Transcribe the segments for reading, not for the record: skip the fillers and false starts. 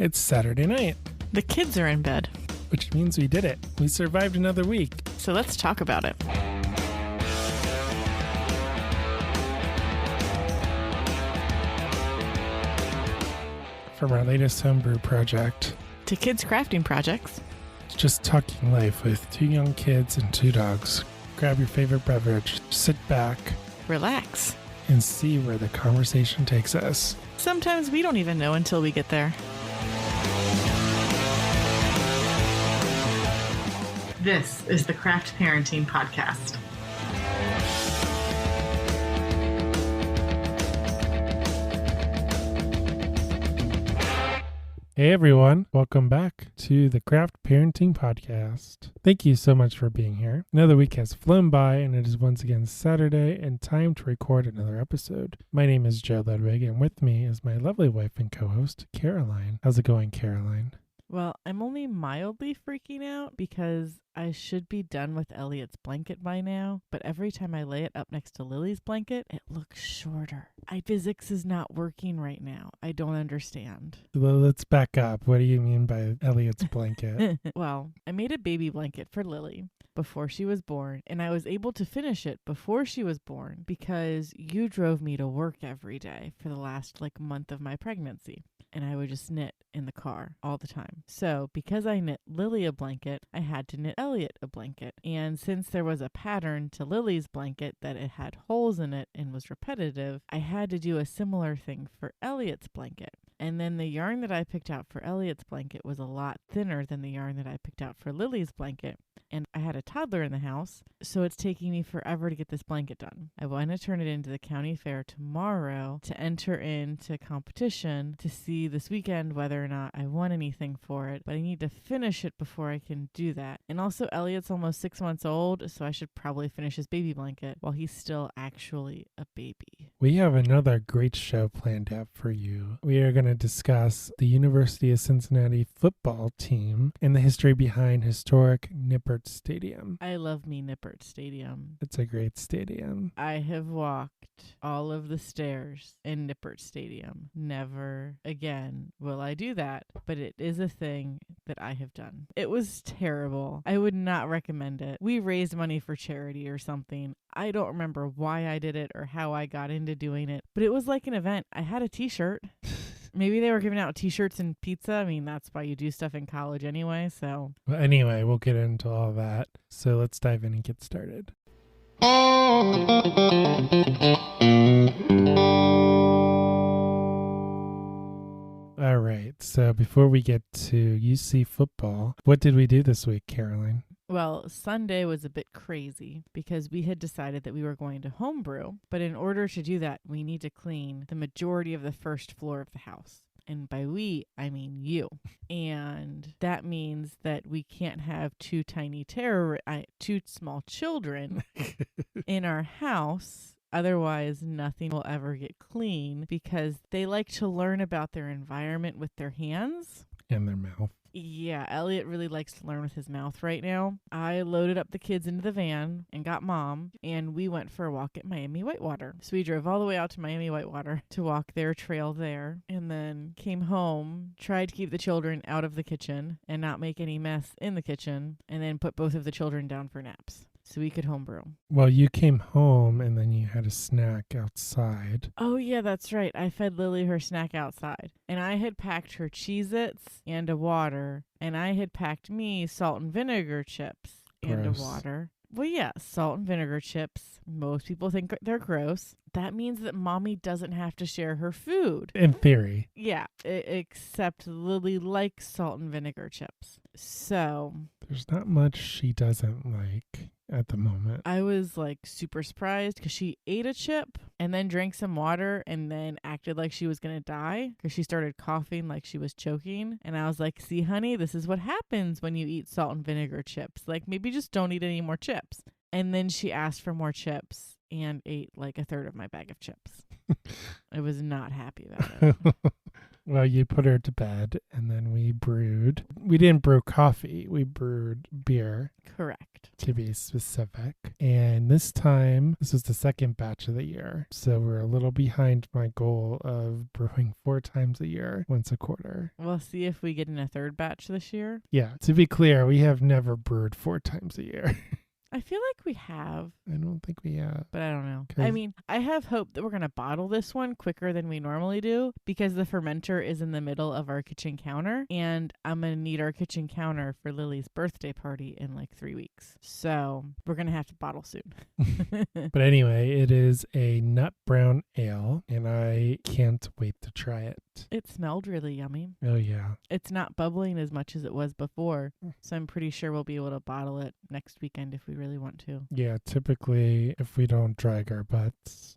It's Saturday night, The kids are in bed, which means we did it. We survived another week. so let's talk about it. From our latest homebrew project, To kids' crafting projects. it's just talking life with two young kids and two dogs. Grab your favorite beverage, sit back, Relax. and see where the conversation takes us. Sometimes we don't even know until we get there. This is the Craft Parenting Podcast. Hey everyone, welcome back to the Craft Parenting Podcast. Thank you so much for being here. Another week has flown by and it is once again Saturday and time to record another episode. My name is Joe Ludwig and with me is my lovely wife and co-host, Caroline. How's it going, Caroline? Well, I'm only mildly freaking out because I should be done with Elliot's blanket by now, but every time I lay it up next to Lily's blanket, it looks shorter. Physics is not working right now. I don't understand. Well, let's back up. What do you mean by Elliot's blanket? Well, I made a baby blanket for Lily before she was born, and I was able to finish it before she was born because you drove me to work every day for the last month of my pregnancy. And I would just knit in the car all the time. So because I knit Lily a blanket, I had to knit Elliot a blanket. And since there was a pattern to Lily's blanket that it had holes in it and was repetitive, I had to do a similar thing for Elliot's blanket. And then the yarn that I picked out for Elliot's blanket was a lot thinner than the yarn that I picked out for Lily's blanket. And I had a toddler in the house, so it's taking me forever to get this blanket done. I want to turn it into the county fair tomorrow to enter into competition to see this weekend whether or not I won anything for it. But I need to finish it before I can do that. And also, Elliot's almost 6 months old, so I should probably finish his baby blanket while he's still actually a baby. We have another great show planned out for you. We are going to discuss the University of Cincinnati football team and the history behind historic Nippert Stadium. I love me Nippert Stadium. It's a great stadium. I have walked all of the stairs in Nippert Stadium. Never again will I do that, but it is a thing that I have done. It was terrible. I would not recommend it. We raised money for charity or something. I don't remember why I did it or how I got into doing it, but it was like an event. I had a t-shirt. Maybe they were giving out t-shirts and pizza. I mean, that's why you do stuff in college anyway, so. Well, anyway, we'll get into all that. So let's dive in and get started. All right. So before we get to UC football, what did we do this week, Caroline? Well, Sunday was a bit crazy because we had decided that we were going to homebrew, but in order to do that, we need to clean the majority of the first floor of the house. And by we, I mean you. And that means that we can't have two small children in our house. Otherwise, nothing will ever get clean because they like to learn about their environment with their hands. And their mouth. Yeah, Elliot really likes to learn with his mouth right now. I loaded up the kids into the van and got Mom, and we went for a walk at Miami Whitewater. So we drove all the way out to Miami Whitewater to walk their trail there, and then came home, tried to keep the children out of the kitchen and not make any mess in the kitchen, and then put both of the children down for naps so we could homebrew. Well, you came home and then you had a snack outside. Oh, yeah, that's right. I fed Lily her snack outside. And I had packed her Cheez-Its and a water. And I had packed me salt and vinegar chips and Gross. a water. Well, yeah, salt and vinegar chips. Most people think they're gross. That means that Mommy doesn't have to share her food. In theory. Yeah, except Lily likes salt and vinegar chips. So There's not much she doesn't like at the moment. I was super surprised because she ate a chip and then drank some water and then acted like she was going to die because she started coughing like she was choking. And I was like, see, honey, this is what happens when you eat salt and vinegar chips. Maybe just don't eat any more chips. And then she asked for more chips and ate a third of my bag of chips. I was not happy about it. Well, you put her to bed, and then we brewed. We didn't brew coffee. We brewed beer, Correct. to be specific. And this time, this was the second batch of the year. So we're a little behind my goal of brewing 4 times a year, once a quarter. We'll see if we get in a third batch this year. Yeah, to be clear, we have never brewed 4 times a year. I feel like we have, I don't think we have. but I don't know. 'Cause- I mean, I have hope that we're going to bottle this one quicker than we normally do because the fermenter is in the middle of our kitchen counter, and I'm going to need our kitchen counter for Lily's birthday party in like 3 weeks. So we're going to have to bottle soon. But anyway, it is a nut brown ale, and I can't wait to try it. It smelled really yummy. Oh, yeah. It's not bubbling as much as it was before, so I'm pretty sure we'll be able to bottle it next weekend if we really want to. Yeah, typically, if we don't drag our butts,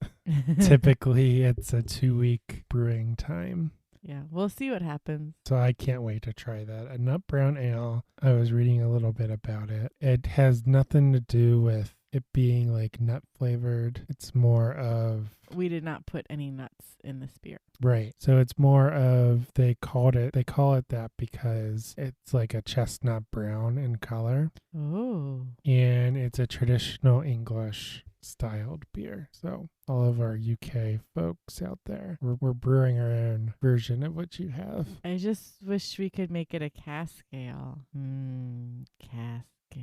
typically it's a 2-week brewing time. Yeah, we'll see what happens. So I can't wait to try that. A nut brown ale, I was reading a little bit about it. It has nothing to do with it being like nut flavored. It's more of... We did not put any nuts in this beer. Right. So it's more of, they call it that because it's like a chestnut brown in color. Oh. And it's a traditional English styled beer. So all of our UK folks out there, we're brewing our own version of what you have. I just wish we could make it a cask ale. Cask ale.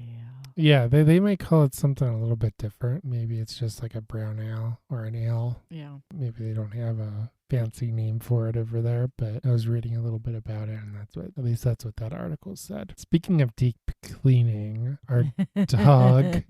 Yeah, they might call it something a little bit different. Maybe it's just like a brown ale or an ale. Yeah. Maybe they don't have a fancy name for it over there, but I was reading a little bit about it, and that's what that article said. Speaking of deep cleaning, our dog,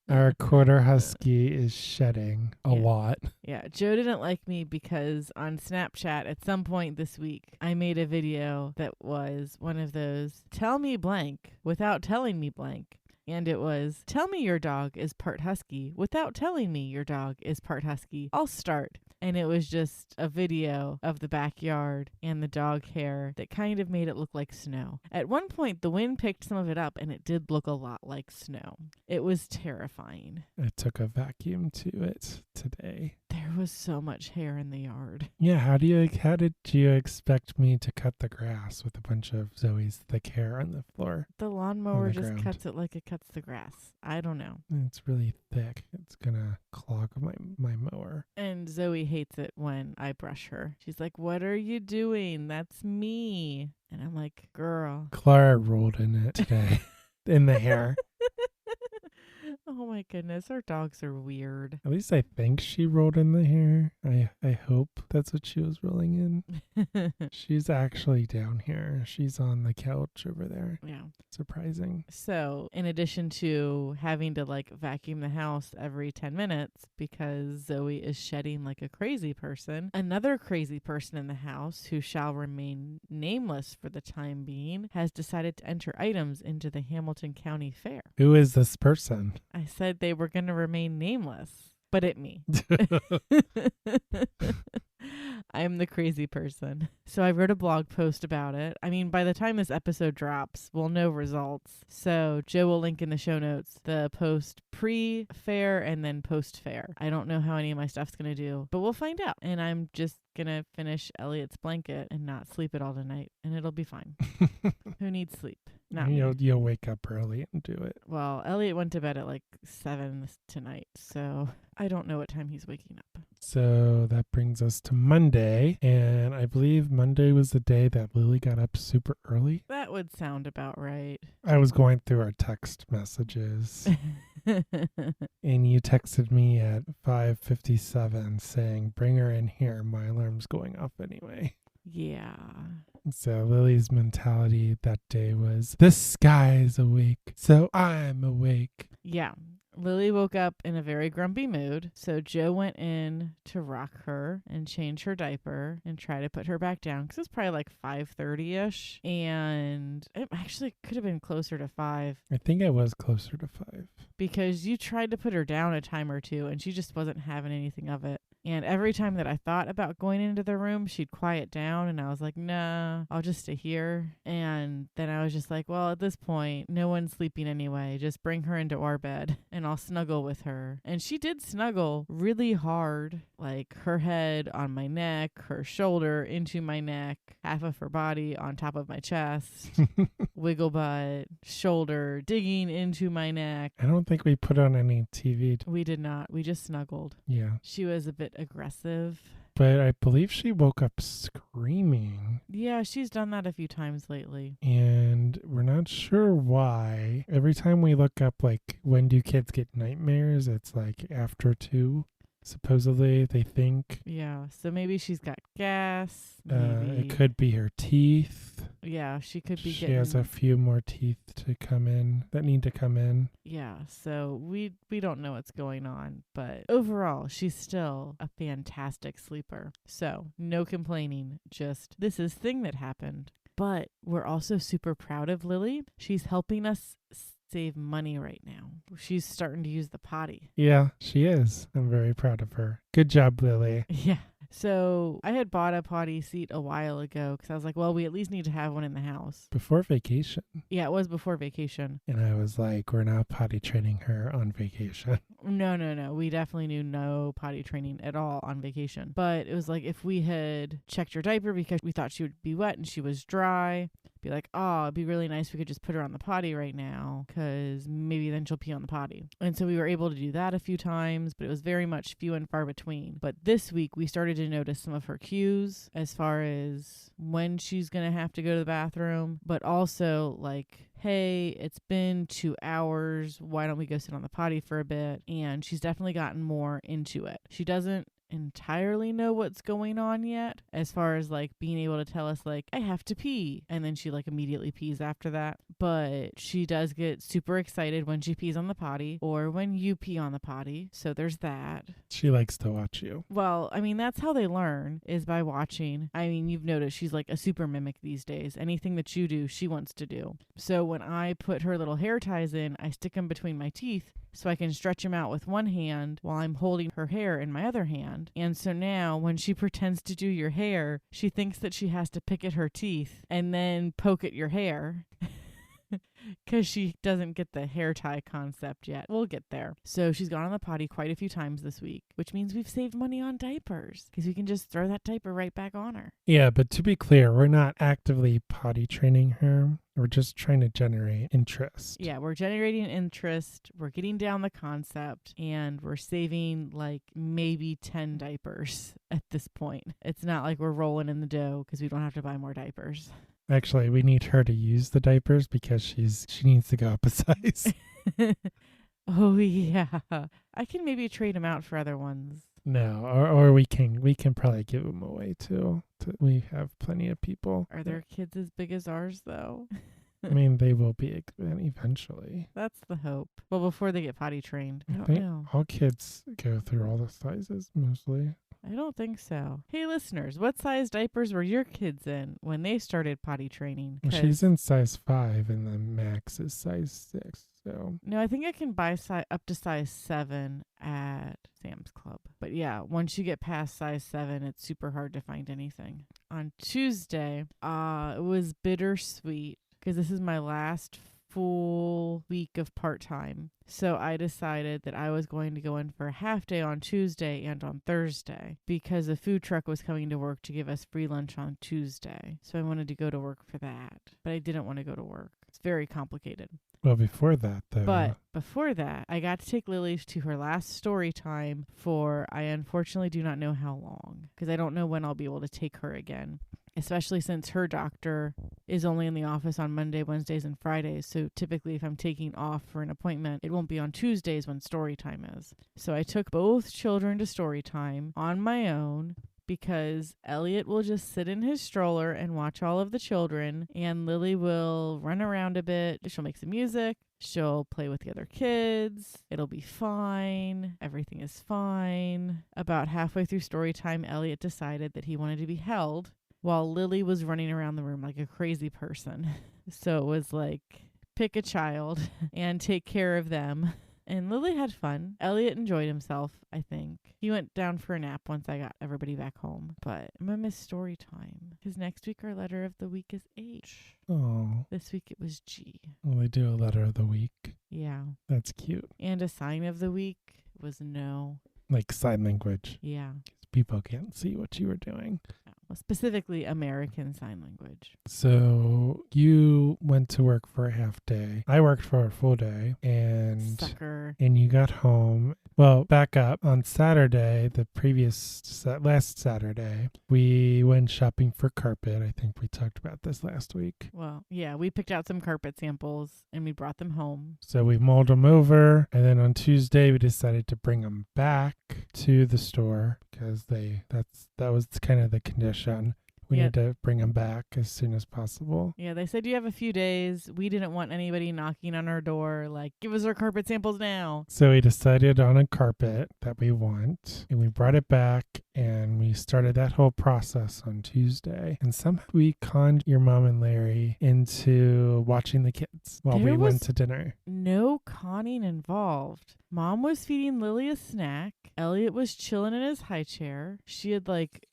our quarter husky, is shedding a lot. Yeah, Joe didn't like me because on Snapchat at some point this week, I made a video that was one of those, tell me blank without telling me blank. And it was, tell me your dog is part husky without telling me your dog is part husky. I'll start. And it was just a video of the backyard and the dog hair that kind of made it look like snow. At one point, the wind picked some of it up and it did look a lot like snow. It was terrifying. I took a vacuum to it today. There was so much hair in the yard. Yeah, how did you expect me to cut the grass with a bunch of Zoe's thick hair on the floor? The lawnmower just ground. cuts it like it cuts the grass. I don't know. It's really thick. It's gonna clog my mower. And Zoe hates it when I brush her. She's like, what are you doing? That's me. And I'm like, girl. Clara rolled in it today. In the hair. Oh my goodness, our dogs are weird. At least I think she rolled in the hair. I hope that's what she was rolling in. She's actually down here. She's on the couch over there. Yeah. Surprising. So, in addition to having to like vacuum the house every 10 minutes because Zoe is shedding like a crazy person, another crazy person in the house who shall remain nameless for the time being has decided to enter items into the Hamilton County Fair. Who is this person? I said they were going to remain nameless, but it me. I'm the crazy person. So I wrote a blog post about it. I mean, by the time this episode drops, we'll know results. So Joe will link in the show notes the post pre-fair and then post-fair. I don't know how any of my stuff's going to do, but we'll find out. And I'm just going to finish Elliot's blanket and not sleep it all tonight, and it'll be fine. Who needs sleep? Not me. You'll wake up early and do it. Well, Elliot went to bed at like 7 tonight, so I don't know what time he's waking up. So that brings us to Monday, and I believe Monday was the day that Lily got up super early. That would sound about right. I was going through our text messages, and you texted me at 5:57 saying, bring her in here, my alarm's going off anyway. Yeah. So Lily's mentality that day was, the sky's awake, so I'm awake. Yeah. Lily woke up in a very grumpy mood, so Joe went in to rock her and change her diaper and try to put her back down because it's probably like 5:30ish, and it actually could have been closer to 5. I think I was closer to 5. Because you tried to put her down a time or two and she just wasn't having anything of it. And every time that I thought about going into the room, she'd quiet down. And I was like, nah, I'll just stay here. And then I was just like, well, at this point, no one's sleeping anyway. Just bring her into our bed and I'll snuggle with her. And she did snuggle really hard. like her head on my neck, her shoulder into my neck, half of her body on top of my chest, wiggle butt, shoulder digging into my neck. I don't think we put on any TV. We did not. We just snuggled. Yeah. She was a bit aggressive. But I believe she woke up screaming. Yeah, she's done that a few times lately. And we're not sure why. Every time we look up, like, when do kids get nightmares, it's like after 2. Supposedly, they think. Yeah, so maybe she's got gas. Maybe. It could be her teeth. Yeah, she could be She has a getting... few more teeth to come in, that need to come in. Yeah, so we don't know what's going on. But overall, she's still a fantastic sleeper. So no complaining, just this is thing that happened. But we're also super proud of Lily. She's helping us save money right now. She's starting to use the potty. Yeah, she is. I'm very proud of her. Good job, Lily. Yeah. So I had bought a potty seat a while ago because I was like, well, we at least need to have one in the house. Before vacation. Yeah, it was before vacation. And I was like, we're not potty training her on vacation. No. We definitely knew no potty training at all on vacation. But it was like if we had checked her diaper because we thought she would be wet and she was dry, be like, oh, it'd be really nice if we could just put her on the potty right now because maybe then she'll pee on the potty. And so we were able to do that a few times, but it was very much few and far between. But this week we started to notice some of her cues as far as when she's going to have to go to the bathroom, but also like, hey, it's been 2 hours. Why don't we go sit on the potty for a bit? And she's definitely gotten more into it. She doesn't entirely know what's going on yet as far as like being able to tell us like I have to pee and then she like immediately pees after that, but she does get super excited when she pees on the potty or when you pee on the potty, so there's that. She likes to watch you. Well, I mean, that's how they learn, is by watching. I mean, you've noticed she's like a super mimic these days. Anything that you do, she wants to do. So when I put her little hair ties in, I stick them between my teeth so I can stretch them out with one hand while I'm holding her hair in my other hand. And so now when she pretends to do your hair, she thinks that she has to pick at her teeth and then poke at your hair. Because she doesn't get the hair tie concept yet. We'll get there. So she's gone on the potty quite a few times this week, which means we've saved money on diapers because we can just throw that diaper right back on her. Yeah, but to be clear, we're not actively potty training her. We're just trying to generate interest. Yeah, we're generating interest. We're getting down the concept, and we're saving like maybe 10 diapers at this point. It's not like we're rolling in the dough because we don't have to buy more diapers. Actually, we need her to use the diapers because she needs to go up a size. Oh, yeah. I can maybe trade them out for other ones. No, or we can probably give them away too. We have plenty of people. Are their kids as big as ours, though? I mean, they will be eventually. That's the hope. Well, before they get potty trained. I don't think know. all kids go through all the sizes, mostly. I don't think so. Hey, listeners, what size diapers were your kids in when they started potty training? Well, she's in size 5, and the max is size 6. So no, I think I can buy up to size 7 at Sam's Club. But yeah, once you get past size 7, it's super hard to find anything. On Tuesday, it was bittersweet because this is my last full week of part-time. So I decided that I was going to go in for a half day on Tuesday and on Thursday because a food truck was coming to work to give us free lunch on Tuesday. So I wanted to go to work for that, but I didn't want to go to work. It's very complicated. Well, before that, though. But before that, I got to take Lily to her last story time for, I unfortunately do not know how long, because I don't know when I'll be able to take her again, especially since her doctor is only in the office on Monday, Wednesdays, and Fridays. So typically if I'm taking off for an appointment, it won't be on Tuesdays when story time is. So I took both children to story time on my own, because Elliot will just sit in his stroller and watch all of the children, and Lily will run around a bit. She'll make some music. She'll play with the other kids. It'll be fine. Everything is fine. About halfway through story time, Elliot decided that he wanted to be held while Lily was running around the room like a crazy person. So it was like, pick a child and take care of them. And Lily had fun. Elliot enjoyed himself, I think. He went down for a nap once I got everybody back home. But I'm going to miss story time. Because next week our letter of the week is H. Oh. This week it was G. Well, they do a letter of the week. Yeah. That's cute. And a sign of the week was no. Like sign language. Yeah. People can't see what you were doing. Well, specifically American Sign Language. So you went to work for a half day. I worked for a full day, and Sucker. and you got home. Well, back up on Saturday, last Saturday, we went shopping for carpet. I think we talked about this last week. Well, yeah, we picked out some carpet samples and we brought them home. So we mulled them over, and then on Tuesday we decided to bring them back to the store because that was kind of the condition. We need to bring them back as soon as possible. Yeah, they said you have a few days. We didn't want anybody knocking on our door like, give us our carpet samples now. So we decided on a carpet that we want, and we brought it back, and we started that whole process on Tuesday. And somehow we conned your mom and Larry into watching the kids while we went to dinner. No conning involved. Mom was feeding Lily a snack. Elliot was chilling in his high chair. She had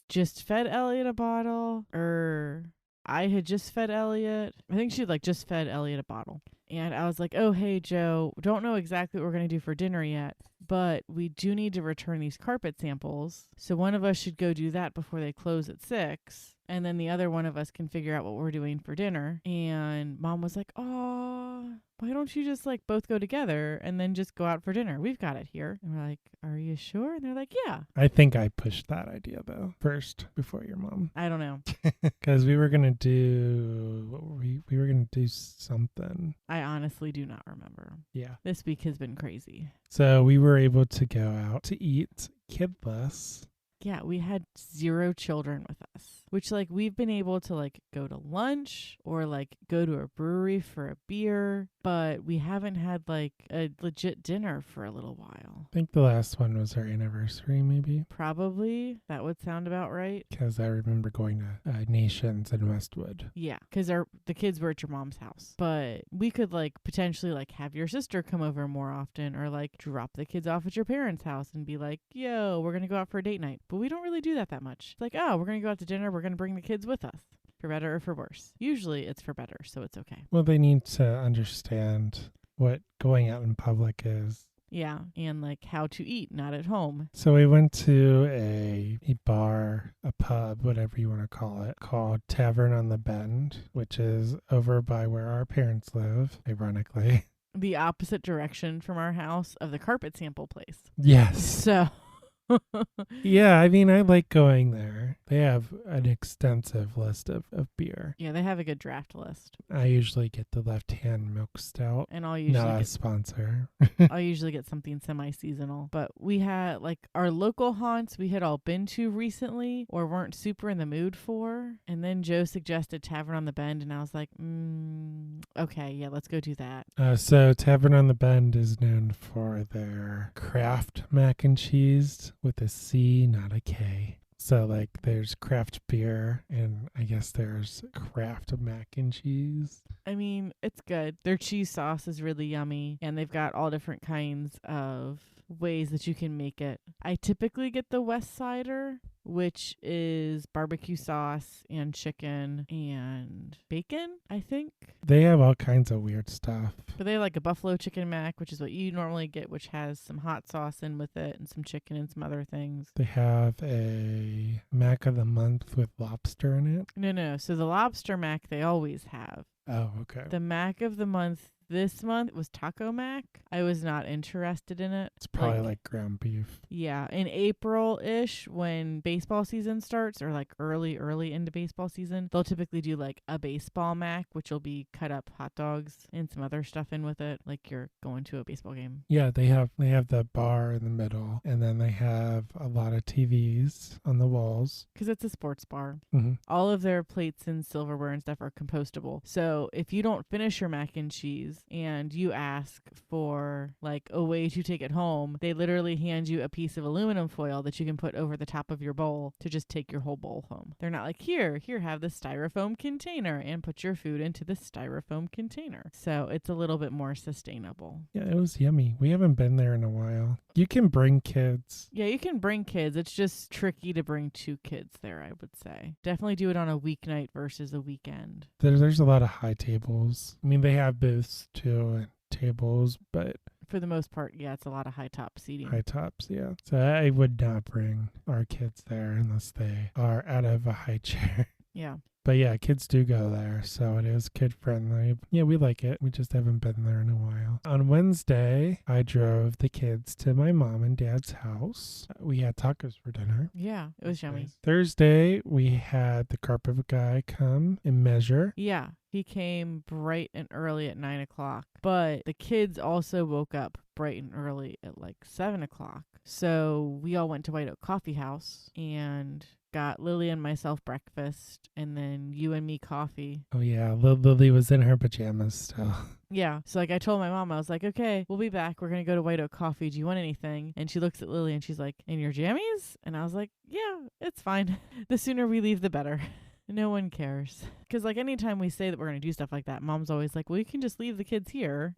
just fed Elliot a bottle, or I had just fed Elliot. I think she had just fed Elliot a bottle. And I was like, oh, hey, Joe, don't know exactly what we're going to do for dinner yet, but we do need to return these carpet samples. So one of us should go do that before they close at 6. And then the other one of us can figure out what we're doing for dinner. And Mom was like, oh, why don't you just both go together and then just go out for dinner? We've got it here. And we're like, are you sure? And they're like, yeah. I think I pushed that idea though first before your mom. I don't know. Because we were gonna do we were gonna do something. I honestly do not remember. Yeah. This week has been crazy. So we were able to go out to eat kidless. Yeah, we had 0 children with us, which we've been able to go to lunch or go to a brewery for a beer, but we haven't had a legit dinner for a little while. I think the last one was our anniversary, maybe. Probably. That would sound about right. Because I remember going to Nations in Westwood. Yeah, because the kids were at your mom's house. But we could potentially have your sister come over more often, or drop the kids off at your parents' house and be like, yo, we're going to go out for a date night. But we don't really do that much. It's oh, we're going to go out to dinner. We're going to bring the kids with us. For better or for worse. Usually it's for better, so it's okay. Well, they need to understand what going out in public is. Yeah, and how to eat, not at home. So we went to a bar, a pub, whatever you want to call it, called Tavern on the Bend, which is over by where our parents live, ironically. The opposite direction from our house of the carpet sample place. Yes. So... Yeah, I mean, I like going there. They have an extensive list of beer. Yeah, they have a good draft list. I usually get the left-hand milk stout. And I'll usually not a sponsor. I'll usually get something semi-seasonal. But we had our local haunts we had all been to recently or weren't super in the mood for. And then Joe suggested Tavern on the Bend, and I was like, okay, yeah, let's go do that. So Tavern on the Bend is known for their Kraft mac and cheese with a C, not a K. So there's craft beer, and I guess there's Kraft mac and cheese. I mean, it's good. Their cheese sauce is really yummy, and they've got all different kinds of ways that you can make it. I typically get the West Sider, which is barbecue sauce and chicken and bacon, I think. They have all kinds of weird stuff. But they have a buffalo chicken mac, which is what you normally get, which has some hot sauce in with it and some chicken and some other things. They have a mac of the month with lobster in it. No. So the lobster mac they always have. Oh, okay. The mac of the month this month was taco mac. I was not interested in it. It's probably like ground beef. Yeah. In April-ish, when baseball season starts, or early into baseball season, they'll typically do a baseball mac, which will be cut up hot dogs and some other stuff in with it, like you're going to a baseball game. Yeah, they have the bar in the middle, and then they have a lot of TVs on the walls. Because it's a sports bar. Mm-hmm. All of their plates and silverware and stuff are compostable. So if you don't finish your mac and cheese and you ask for a way to take it home, they literally hand you a piece of aluminum foil that you can put over the top of your bowl to just take your whole bowl home. They're not here, have this styrofoam container and put your food into the styrofoam container. So it's a little bit more sustainable. Yeah, it was yummy. We haven't been there in a while. You can bring kids. Yeah, you can bring kids. It's just tricky to bring 2 kids there, I would say. Definitely do it on a weeknight versus a weekend. There's a lot of high tables. I mean, they have booths too and tables, but For the most part, yeah, it's a lot of high top seating. High tops, yeah. So I would not bring our kids there unless they are out of a high chair. Yeah. But yeah, kids do go there, so it is kid friendly. Yeah, we like it. We just haven't been there in a while. On Wednesday, I drove the kids to my mom and dad's house. We had tacos for dinner. Yeah, it was yummy. Nice. Thursday, we had the carpet guy come and measure. Yeah, he came bright and early at 9 o'clock, but the kids also woke up bright and early at like 7 o'clock. So we all went to White Oak Coffee House and got Lily and myself breakfast, and then you and me coffee. Oh yeah, Lily was in her pajamas still. Yeah. So like I told my mom, I was like, okay, we'll be back. We're going to go to White Oak Coffee. Do you want anything? And she looks at Lily and she's like, in your jammies? And I was like, yeah, it's fine. The sooner we leave, the better. No one cares. Because like anytime we say that we're going to do stuff like that, Mom's always like, well, you can just leave the kids here.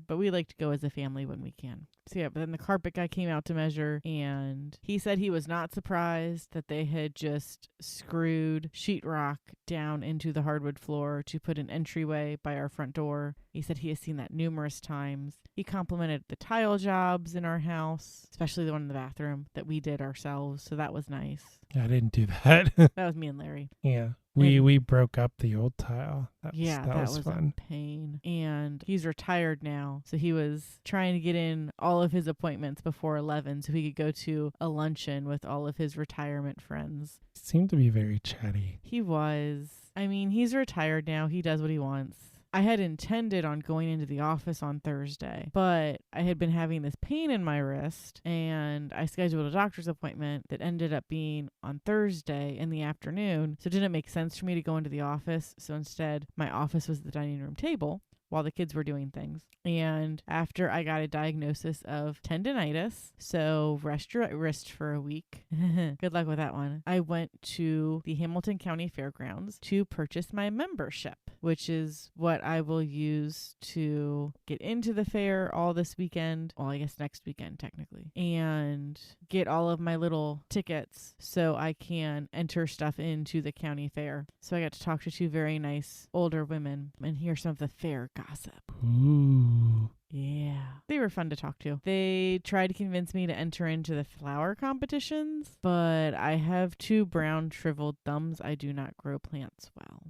But we like to go as a family when we can. So yeah, but then the carpet guy came out to measure, and he said he was not surprised that they had just screwed sheetrock down into the hardwood floor to put an entryway by our front door. He said he has seen that numerous times. He complimented the tile jobs in our house, especially the one in the bathroom that we did ourselves. So that was nice. I didn't do that. That was me and Larry. Yeah. We broke up the old tile. That was fun. A pain. And he's retired now, so he was trying to get in all of his appointments before 11 so he could go to a luncheon with all of his retirement friends. He seemed to be very chatty. He was. I mean, he's retired now. He does what he wants. I had intended on going into the office on Thursday, but I had been having this pain in my wrist, and I scheduled a doctor's appointment that ended up being on Thursday in the afternoon, so it didn't make sense for me to go into the office. So instead, my office was the dining room table while the kids were doing things. And after I got a diagnosis of tendinitis, so rest your wrist for a week. Good luck with that one. I went to the Hamilton County Fairgrounds to purchase my membership, which is what I will use to get into the fair all this weekend. Well, I guess next weekend, technically. And get all of my little tickets so I can enter stuff into the county fair. So I got to talk to two very nice older women and hear some of the fair gossip. Ooh. Yeah. They were fun to talk to. They tried to convince me to enter into the flower competitions, but I have two brown shriveled thumbs. I do not grow plants well.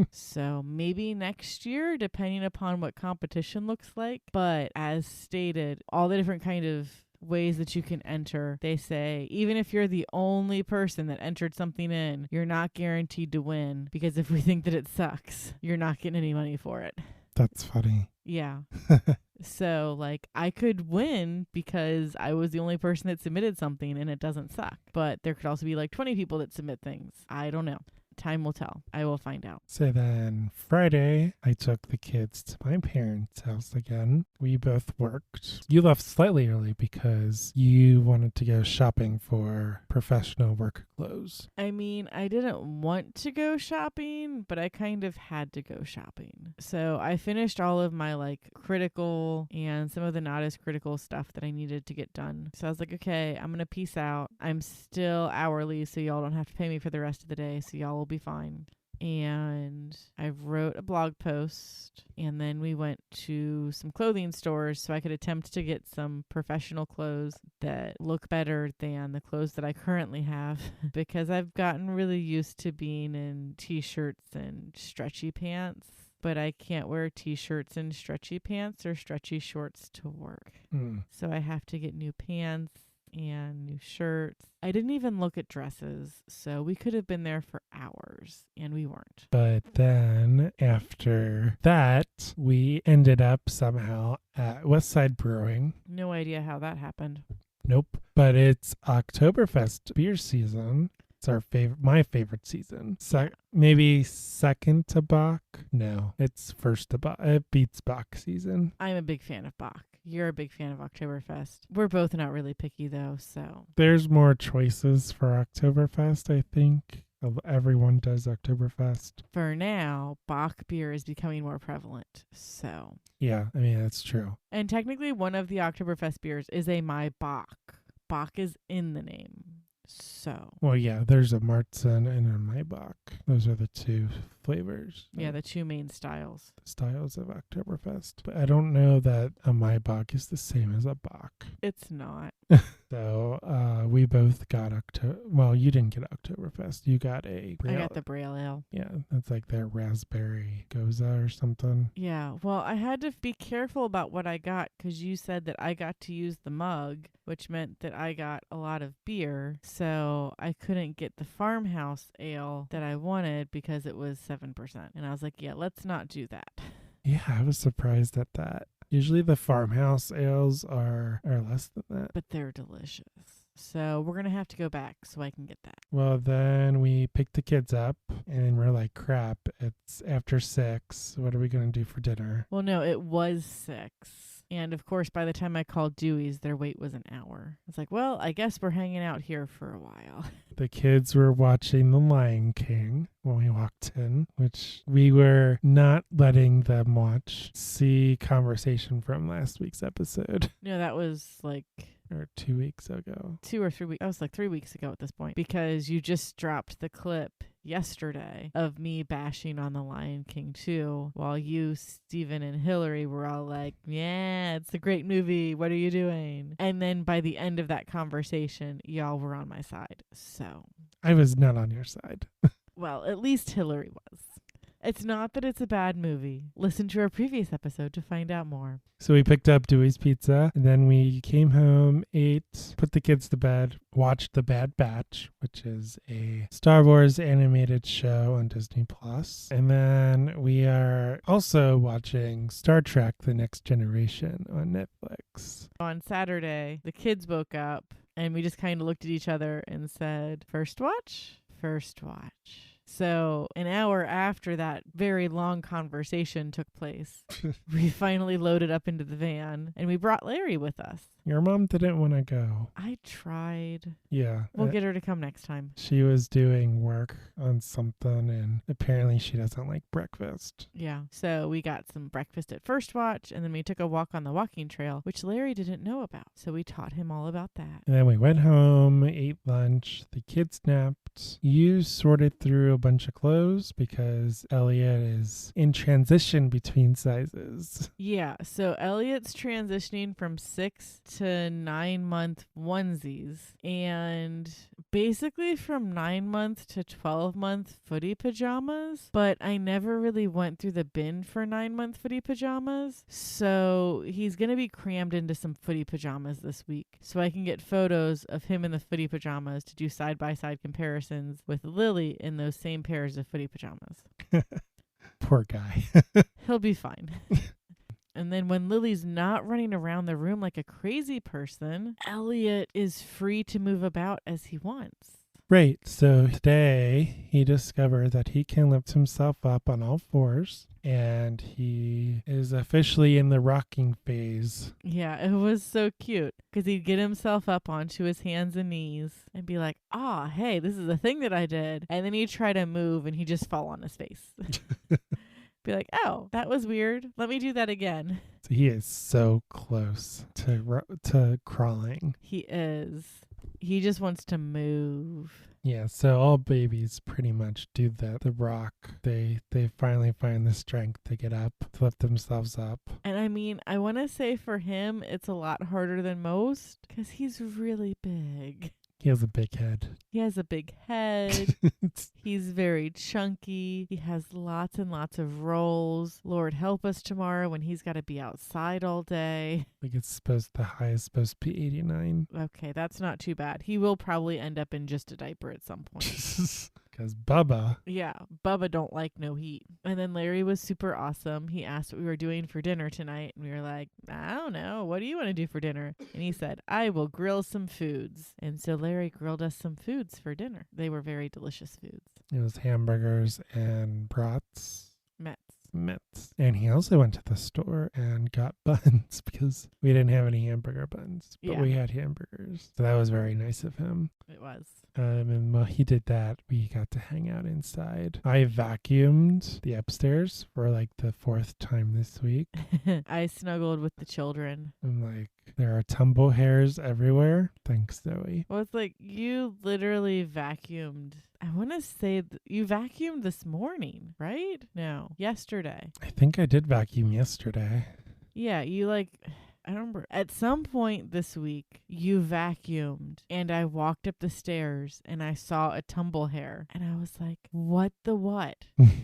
So maybe next year, depending upon what competition looks like. But as stated, all the different kind of ways that you can enter, they say even if you're the only person that entered something in, you're not guaranteed to win, because if we think that it sucks, you're not getting any money for it. That's funny. Yeah. So like I could win because I was the only person that submitted something and it doesn't suck, but there could also be like 20 people that submit things. I don't know. Time will tell. I will find out. So then Friday, I took the kids to my parents' house again. We both worked. You left slightly early because you wanted to go shopping for professional work clothes. I mean, I didn't want to go shopping, but I kind of had to go shopping. So I finished all of my like critical and some of the not as critical stuff that I needed to get done. So I was like, okay, I'm going to peace out. I'm still hourly, so y'all don't have to pay me for the rest of the day. So y'all will be fine. And I wrote a blog post, and then we went to some clothing stores so I could attempt to get some professional clothes that look better than the clothes that I currently have, because I've gotten really used to being in t-shirts and stretchy pants, but I can't wear t-shirts and stretchy pants or stretchy shorts to work. So I have to get new pants and new shirts. I didn't even look at dresses, so we could have been there for hours, and we weren't. But then after that, we ended up somehow at Westside Brewing. No idea how that happened. Nope. But it's Oktoberfest beer season. It's my favorite season. Maybe second to Bach? No, it's first to Bach. It beats Bach season. I'm a big fan of Bach. You're a big fan of Oktoberfest. We're both not really picky, though, so. There's more choices for Oktoberfest, I think. Everyone does Oktoberfest. For now, Bach beer is becoming more prevalent, so. Yeah, I mean, that's true. And technically, one of the Oktoberfest beers is a My Bach. Bach is in the name. So. Well, yeah, there's a Marzen and a Maibach. Those are the two flavors. Yeah, the two main styles. The styles of Oktoberfest. But I don't know that a Maibach is the same as a Bach. It's not. So we both got Well, you didn't get Oktoberfest. You got a I got the Braille Ale. Yeah, that's like their raspberry goza or something. Yeah, well, I had to be careful about what I got because you said that I got to use the mug, which meant that I got a lot of beer. So I couldn't get the Farmhouse Ale that I wanted because it was 7%. And I was like, yeah, let's not do that. Yeah, I was surprised at that. Usually the Farmhouse ales are less than that. But they're delicious. So we're going to have to go back so I can get that. Well, then we picked the kids up and we're like, crap, it's after 6. What are we going to do for dinner? Well, no, it was 6. And of course, by the time I called Dewey's, their wait was an hour. It's like, well, I guess we're hanging out here for a while. The kids were watching The Lion King when we walked in, which we were not letting them watch. See conversation from last week's episode. No, that was like... Or 2 weeks ago. 2 or 3 weeks. That was like 3 weeks ago at this point. Because you just dropped the clip yesterday of me bashing on The Lion King 2 while you, Steven, and Hillary were all like, yeah, it's a great movie. What are you doing? And then by the end of that conversation, y'all were on my side. So I was not on your side. Well, at least Hillary was. It's not that it's a bad movie. Listen to our previous episode to find out more. So we picked up Dewey's Pizza, and then we came home, ate, put the kids to bed, watched The Bad Batch, which is a Star Wars animated show on Disney+. And then we are also watching Star Trek: The Next Generation on Netflix. On Saturday, the kids woke up, and we just kind of looked at each other and said, first watch? First watch. So an hour after that very long conversation took place, we finally loaded up into the van and we brought Larry with us. Your mom didn't want to go. I tried. Yeah. We'll get her to come next time. She was doing work on something and apparently she doesn't like breakfast. Yeah. So we got some breakfast at First Watch and then we took a walk on the walking trail, which Larry didn't know about. So we taught him all about that. And then we went home, ate lunch, the kids napped. You sorted through a bunch of clothes because Elliot is in transition between sizes. Yeah. So Elliot's transitioning from 6 to 9 month onesies and basically from 9 month to 12 month footy pajamas, but I never really went through the bin for 9 month footy pajamas. So he's going to be crammed into some footy pajamas this week so I can get photos of him in the footy pajamas to do side by side comparisons with Lily in those same pairs of footy pajamas. Poor guy. He'll be fine. And then when Lily's not running around the room like a crazy person, Elliot is free to move about as he wants. Right. So today he discovered that he can lift himself up on all fours and he is officially in the rocking phase. Yeah, it was so cute because he'd get himself up onto his hands and knees and be like, hey, this is a thing that I did. And then he'd try to move and he'd just fall on his face. Be like, oh, that was weird. Let me do that again. So he is so close to crawling. He is. He just wants to move. Yeah, so all babies pretty much do the rock. They finally find the strength to get up, to lift themselves up. And I mean, I want to say for him, it's a lot harder than most because he's really big. He has a big head. He has a big head. He's very chunky. He has lots and lots of rolls. Lord help us tomorrow when he's got to be outside all day. Like the high is supposed to be 89. Okay, that's not too bad. He will probably end up in just a diaper at some point. Because Bubba. Yeah, Bubba don't like no heat. And then Larry was super awesome. He asked what we were doing for dinner tonight. And we were like, I don't know. What do you want to do for dinner? And he said, I will grill some foods. And so Larry grilled us some foods for dinner. They were very delicious foods. It was hamburgers and brats. Mets. And he also went to the store and got buns because we didn't have any hamburger buns, but we had hamburgers. So that was very nice of him. It was. And while he did that, we got to hang out inside. I vacuumed the upstairs for like the 4th time this week. I snuggled with the children. I'm like, There are tumble hairs everywhere. Thanks, Zoe. Well, it's like you literally vacuumed. I want to say you vacuumed this morning, right? No, yesterday. I think I did vacuum yesterday. Yeah, you I remember at some point this week you vacuumed and I walked up the stairs and I saw a tumble hair and I was like, what the what?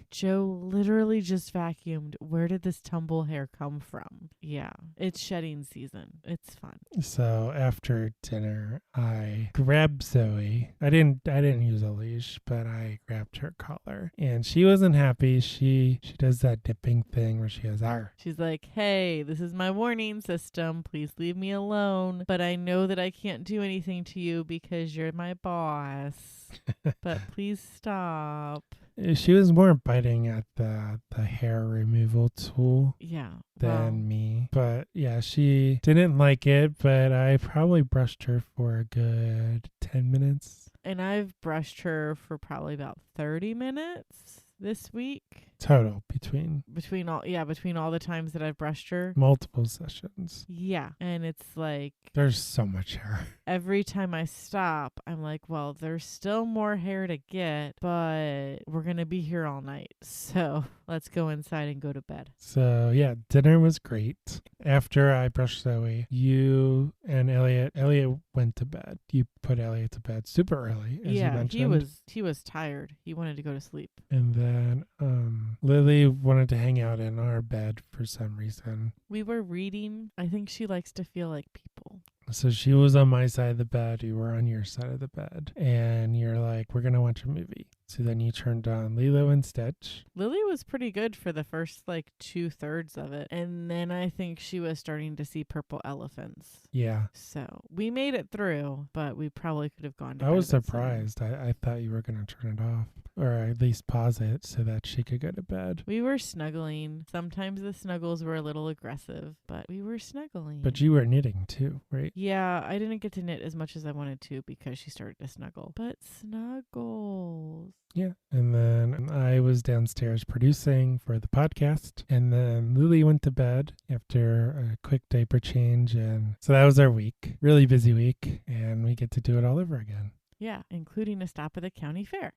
Joe literally just vacuumed. Where did this tumble hair come from? Yeah, it's shedding season. It's fun. So after dinner, I grabbed Zoe. I didn't use a leash, but I grabbed her collar, and she wasn't happy. She does that dipping thing where she goes, "Arr." She's like, hey, this is my warning system. Please leave me alone. But I know that I can't do anything to you because you're my boss. But please stop. She was more biting at the hair removal tool than me. But yeah, she didn't like it, but I probably brushed her for a good 10 minutes. And I've brushed her for probably about 30 minutes this week. Total between all the times that I've brushed her. Multiple sessions. Yeah. And it's like there's so much hair. Every time I stop, I'm like, well, there's still more hair to get, but we're going to be here all night. So let's go inside and go to bed. So yeah, dinner was great. After I brushed Zoe, you and Elliot went to bed. You put Elliot to bed super early, as you mentioned. he was tired. He wanted to go to sleep. And then Lily wanted to hang out in our bed for some reason. We were reading. I think she likes to feel like people. So she was on my side of the bed. You were on your side of the bed. And you're like, we're going to watch a movie. So then you turned on Lilo and Stitch. Lily was pretty good for the first 2/3 of it. And then I think she was starting to see purple elephants. Yeah. So we made it through, but we probably could have gone to I bed was a bit surprised. I thought you were going to turn it off. Or at least pause it so that she could go to bed. We were snuggling. Sometimes the snuggles were a little aggressive, but we were snuggling. But you were knitting too, right? Yeah, I didn't get to knit as much as I wanted to because she started to snuggle. But snuggles. Yeah. And then I was downstairs producing for the podcast. And then Lily went to bed after a quick diaper change. And so that was our week. Really busy week. And we get to do it all over again. Yeah, including a stop at the county fair.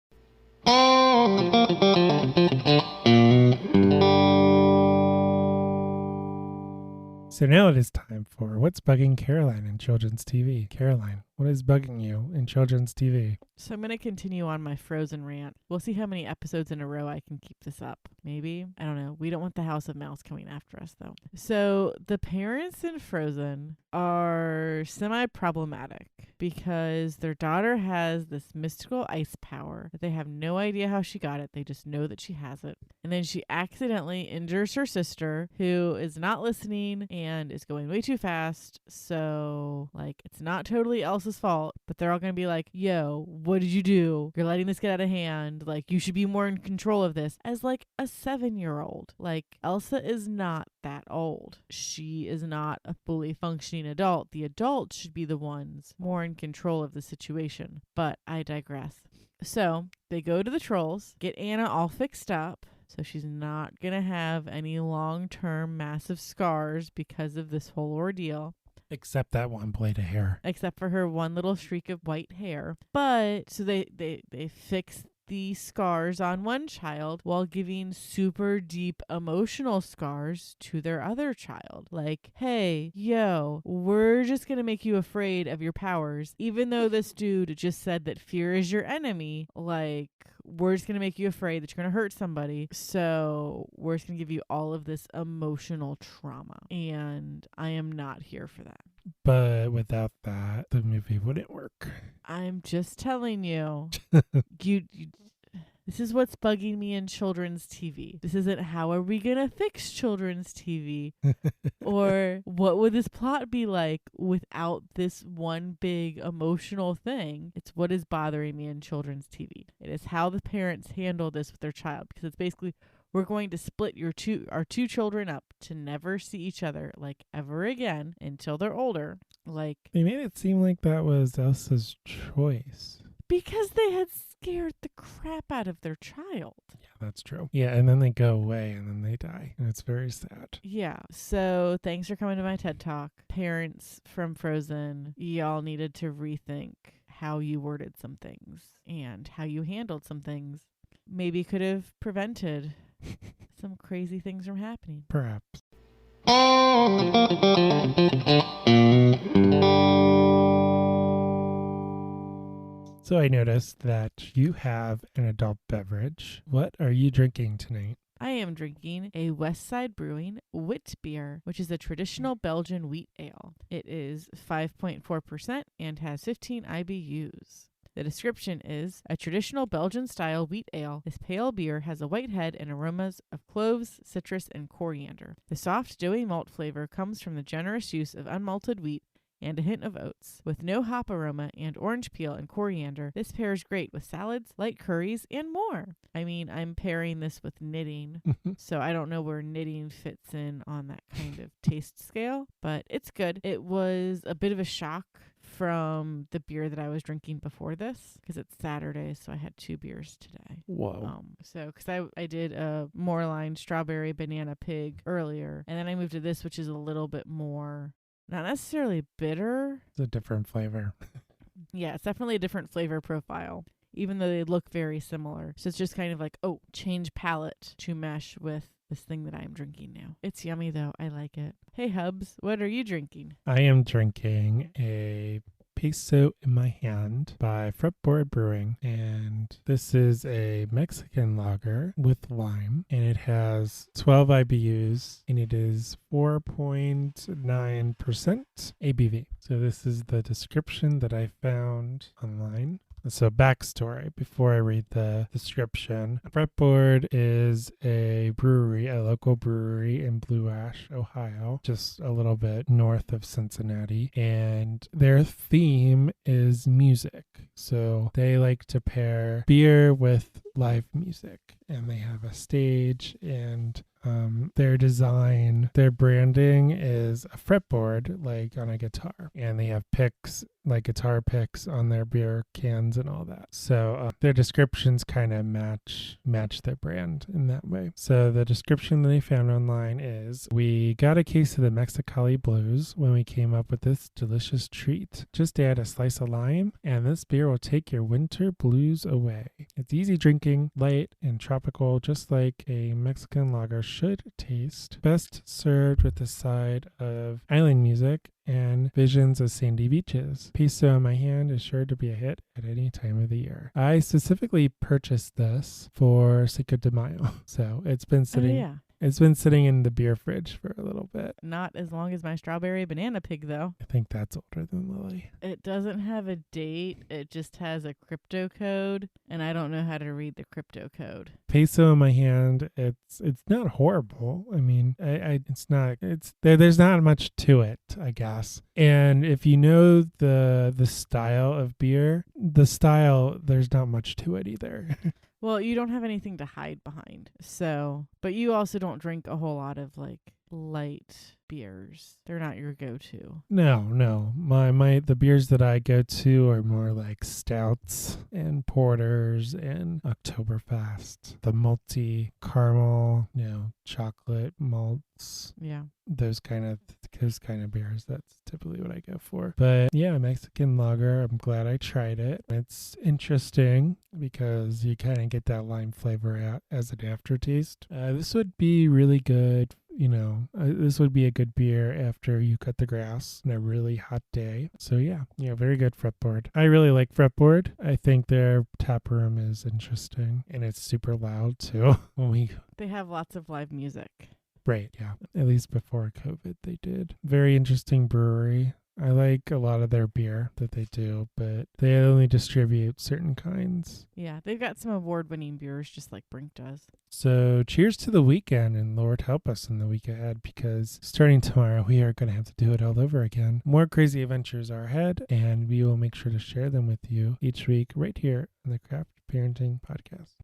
So now it is time for What's Bugging Caroline in Children's TV. Caroline, what is bugging you in children's TV? So I'm going to continue on my Frozen rant. We'll see how many episodes in a row I can keep this up. Maybe. I don't know. We don't want the House of Mouse coming after us, though. So the parents in Frozen are semi-problematic because their daughter has this mystical ice power that they have no idea how she got it. They just know that she has it. And then she accidentally injures her sister, who is not listening and is going way too fast. So, it's not totally Elsa's fault, but they're all going to be like, yo, what did you do? You're letting this get out of hand. You should be more in control of this. As a 7-year-old. Elsa is not that old. She is not a fully functioning adult. The adults should be the ones more in control of the situation. But I digress. So they go to the trolls, get Anna all fixed up, so she's not going to have any long-term massive scars because of this whole ordeal. Except that one blade of hair. Except for her one little streak of white hair. But so they fix the scars on one child while giving super deep emotional scars to their other child. Hey, yo, we're just going to make you afraid of your powers. Even though this dude just said that fear is your enemy, we're just going to make you afraid that you're going to hurt somebody. So we're just going to give you all of this emotional trauma. And I am not here for that. But without that, the movie wouldn't work. I'm just telling you. This is what's bugging me in children's TV. This isn't how are we going to fix children's TV? Or what would this plot be like without this one big emotional thing? It's what is bothering me in children's TV. It is how the parents handle this with their child. Because it's basically, we're going to split our two children up to never see each other ever again until they're older. They made it seem like that was Elsa's choice. Because they had scared the crap out of their child. Yeah, that's true. Yeah, and then they go away and then they die. And it's very sad. Yeah. So thanks for coming to my TED Talk. Parents from Frozen, y'all needed to rethink how you worded some things and how you handled some things. Maybe could have prevented some crazy things from happening. Perhaps. So I noticed that you have an adult beverage. What are you drinking tonight? I am drinking a Westside Brewing Wit beer, which is a traditional Belgian wheat ale. It is 5.4% and has 15 IBUs. The description is, a traditional Belgian-style wheat ale, this pale beer has a white head and aromas of cloves, citrus, and coriander. The soft, doughy malt flavor comes from the generous use of unmalted wheat and a hint of oats. With no hop aroma and orange peel and coriander, this pairs great with salads, light curries, and more. I mean, I'm pairing this with knitting, so I don't know where knitting fits in on that kind of taste scale, but it's good. It was a bit of a shock from the beer that I was drinking before this, because it's Saturday, so I had 2 beers today. Whoa. Because I did a Moreline strawberry banana pig earlier, and then I moved to this, which is a little bit more, not necessarily bitter. It's a different flavor. Yeah, it's definitely a different flavor profile, even though they look very similar. So it's just kind of like, change palette to mesh with this thing that I'm drinking now. It's yummy, though. I like it. Hey, Hubs, what are you drinking? I am drinking a Peso in My Hand by Fretboard Brewing, and this is a Mexican lager with lime, and it has 12 IBUs, and it is 4.9% ABV. So this is the description that I found online. So backstory, before I read the description, Fretboard is a brewery, a local brewery in Blue Ash, Ohio, just a little bit north of Cincinnati. And their theme is music. So they like to pair beer with live music. And they have a stage, and their design, their branding is a fretboard, like on a guitar. And they have picks, like guitar picks on their beer cans and all that. So their descriptions kind of match their brand in that way. So the description that they found online is, we got a case of the Mexicali Blues when we came up with this delicious treat. Just add a slice of lime, and this beer will take your winter blues away. It's easy drinking, light, and tropical, just like a Mexican lager should taste. Best served with a side of island music and visions of sandy beaches. Peso in My Hand is sure to be a hit at any time of the year. I specifically purchased this for Cinco de Mayo, so it's been sitting. Oh, yeah. It's been sitting in the beer fridge for a little bit. Not as long as my strawberry banana pig, though. I think that's older than Lily. It doesn't have a date. It just has a crypto code, and I don't know how to read the crypto code. Peso in My Hand, it's not horrible. I mean, there's not much to it, I guess. And if you know the style of beer, there's not much to it either. Well, you don't have anything to hide behind. So, but you also don't drink a whole lot of like light beers. They're not your go-to. No. The beers that I go to are more like stouts and porters and Oktoberfest, the malty caramel, chocolate malts. Yeah. Those kind of beers. That's typically what I go for. But yeah, Mexican lager. I'm glad I tried it. It's interesting because you kind of get that lime flavor out as an aftertaste. This would be really good. This would be a good beer after you cut the grass on a really hot day. So yeah, very good Fretboard. I really like Fretboard. I think their tap room is interesting, and it's super loud too. They have lots of live music. Right, yeah. At least before COVID they did. Very interesting brewery. I like a lot of their beer that they do, but they only distribute certain kinds. Yeah, they've got some award-winning beers just like Brink does. So cheers to the weekend, and Lord help us in the week ahead, because starting tomorrow we are going to have to do it all over again. More crazy adventures are ahead, and we will make sure to share them with you each week right here on the Craft Parenting Podcast.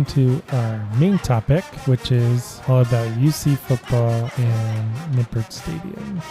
to our main topic, which is all about UC football and Nippert Stadium.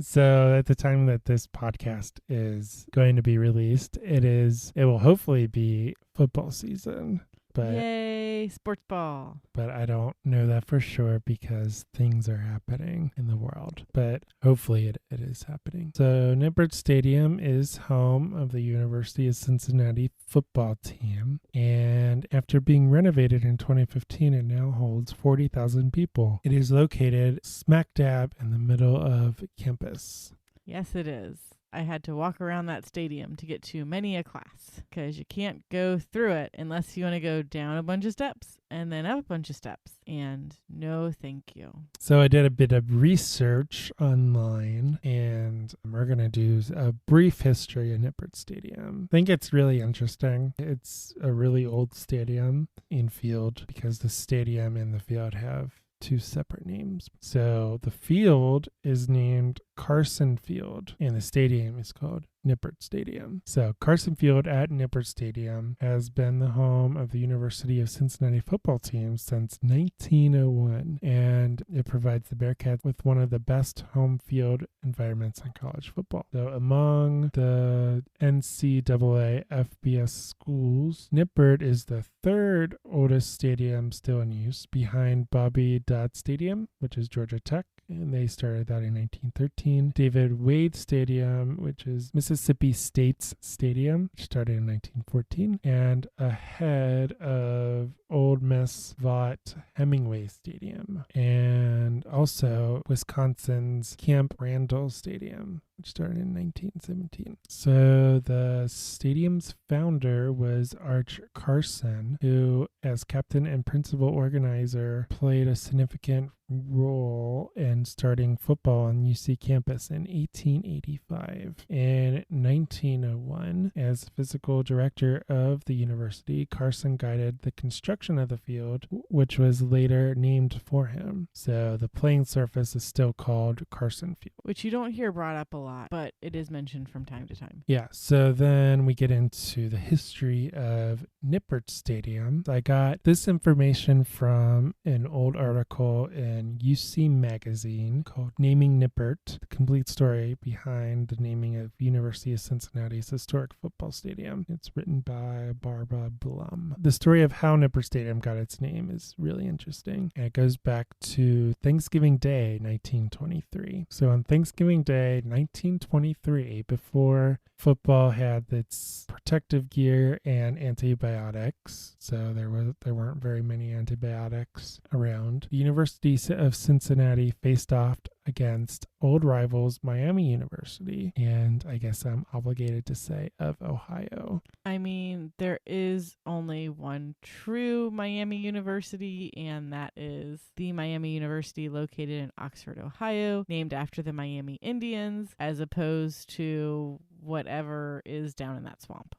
So at the time that this podcast is going to be released, it will hopefully be football season. But, yay, sports ball. But I don't know that for sure because things are happening in the world. But hopefully it is happening. So Nippert Stadium is home of the University of Cincinnati football team. And after being renovated in 2015, it now holds 40,000 people. It is located smack dab in the middle of campus. Yes, it is. I had to walk around that stadium to get to many a class because you can't go through it unless you want to go down a bunch of steps and then up a bunch of steps. And no, thank you. So I did a bit of research online and we're going to do a brief history of Nippert Stadium. I think it's really interesting. It's a really old stadium in field because the stadium and the field have two separate names. So the field is named Carson Field and the stadium is called Nippert Stadium. So Carson Field at Nippert Stadium has been the home of the University of Cincinnati football team since 1901, and it provides the Bearcats with one of the best home field environments in college football. So among the NCAA FBS schools, Nippert is the third oldest stadium still in use, behind Bobby Dodd Stadium, which is Georgia Tech, and they started that in 1913. David Wade Stadium, which is Mississippi State's stadium, which started in 1914, and ahead of Old Miss Vaught Hemingway Stadium, and also Wisconsin's Camp Randall Stadium, which started in 1917. So the stadium's founder was Arch Carson, who, as captain and principal organizer, played a significant role in starting football on UC campus in 1885. In 1901, as physical director of the university, Carson guided the construction of the field, which was later named for him. So the playing surface is still called Carson Field. Which you don't hear brought up a lot, but it is mentioned from time to time. Yeah, so then we get into the history of Nippert Stadium. I got this information from an old article in UC Magazine called Naming Nippert, the complete story behind the naming of University of Cincinnati's historic football stadium. It's written by Barbara Blum. The story of how Nippert Stadium got its name is really interesting, and it goes back to Thanksgiving Day, 1923. So on Thanksgiving Day, 1923, before football had its protective gear and antibiotics, so there weren't very many antibiotics around, the University of Cincinnati faced off against old rivals Miami University, and I guess I'm obligated to say of Ohio. I mean, there is only one true Miami University, and that is the Miami University located in Oxford, Ohio, named after the Miami Indians, as opposed to whatever is down in that swamp.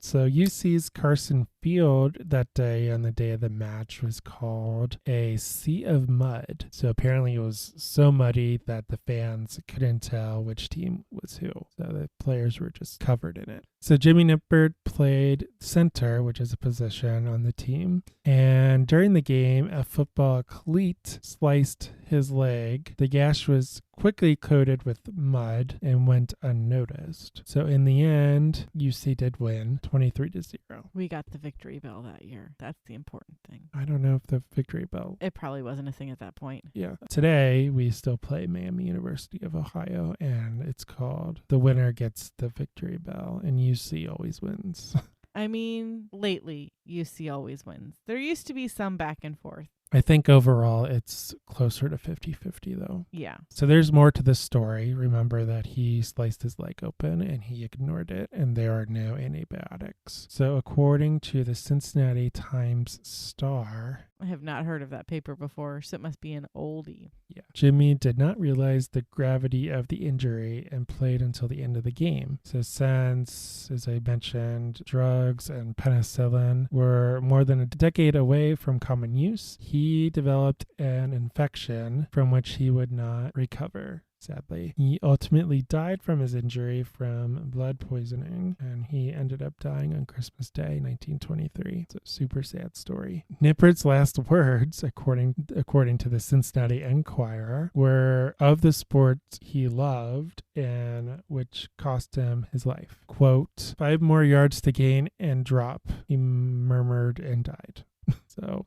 So UC's Carson Field that day, on the day of the match, was called a sea of mud. So apparently it was so muddy that the fans couldn't tell which team was who. So the players were just covered in it. So Jimmy Nippert played center, which is a position on the team. And during the game, a football cleat sliced his leg. The gash was quickly coated with mud and went unnoticed. So in the end, UC did win 23-0. We got the victory bell that year. That's the important thing. I don't know if the victory bell... It probably wasn't a thing at that point. Yeah. Today, we still play Miami University of Ohio, and it's called The Winner Gets the Victory Bell, and UC always wins. I mean, lately, UC always wins. There used to be some back and forth. I think overall it's closer to 50-50 though. Yeah. So there's more to this story. Remember that he sliced his leg open and he ignored it, and there are no antibiotics. So according to the Cincinnati Times-Star, I have not heard of that paper before, so it must be an oldie. Yeah. Jimmy did not realize the gravity of the injury and played until the end of the game. So since, as I mentioned, drugs and penicillin were more than a decade away from common use, he developed an infection from which he would not recover. sadly. He ultimately died from his injury from blood poisoning, and he ended up dying on Christmas Day, 1923. It's a super sad story. Nippert's last words, according to the Cincinnati Enquirer, were of the sport he loved and which cost him his life. Quote, 5 more yards to gain and drop, he murmured and died. So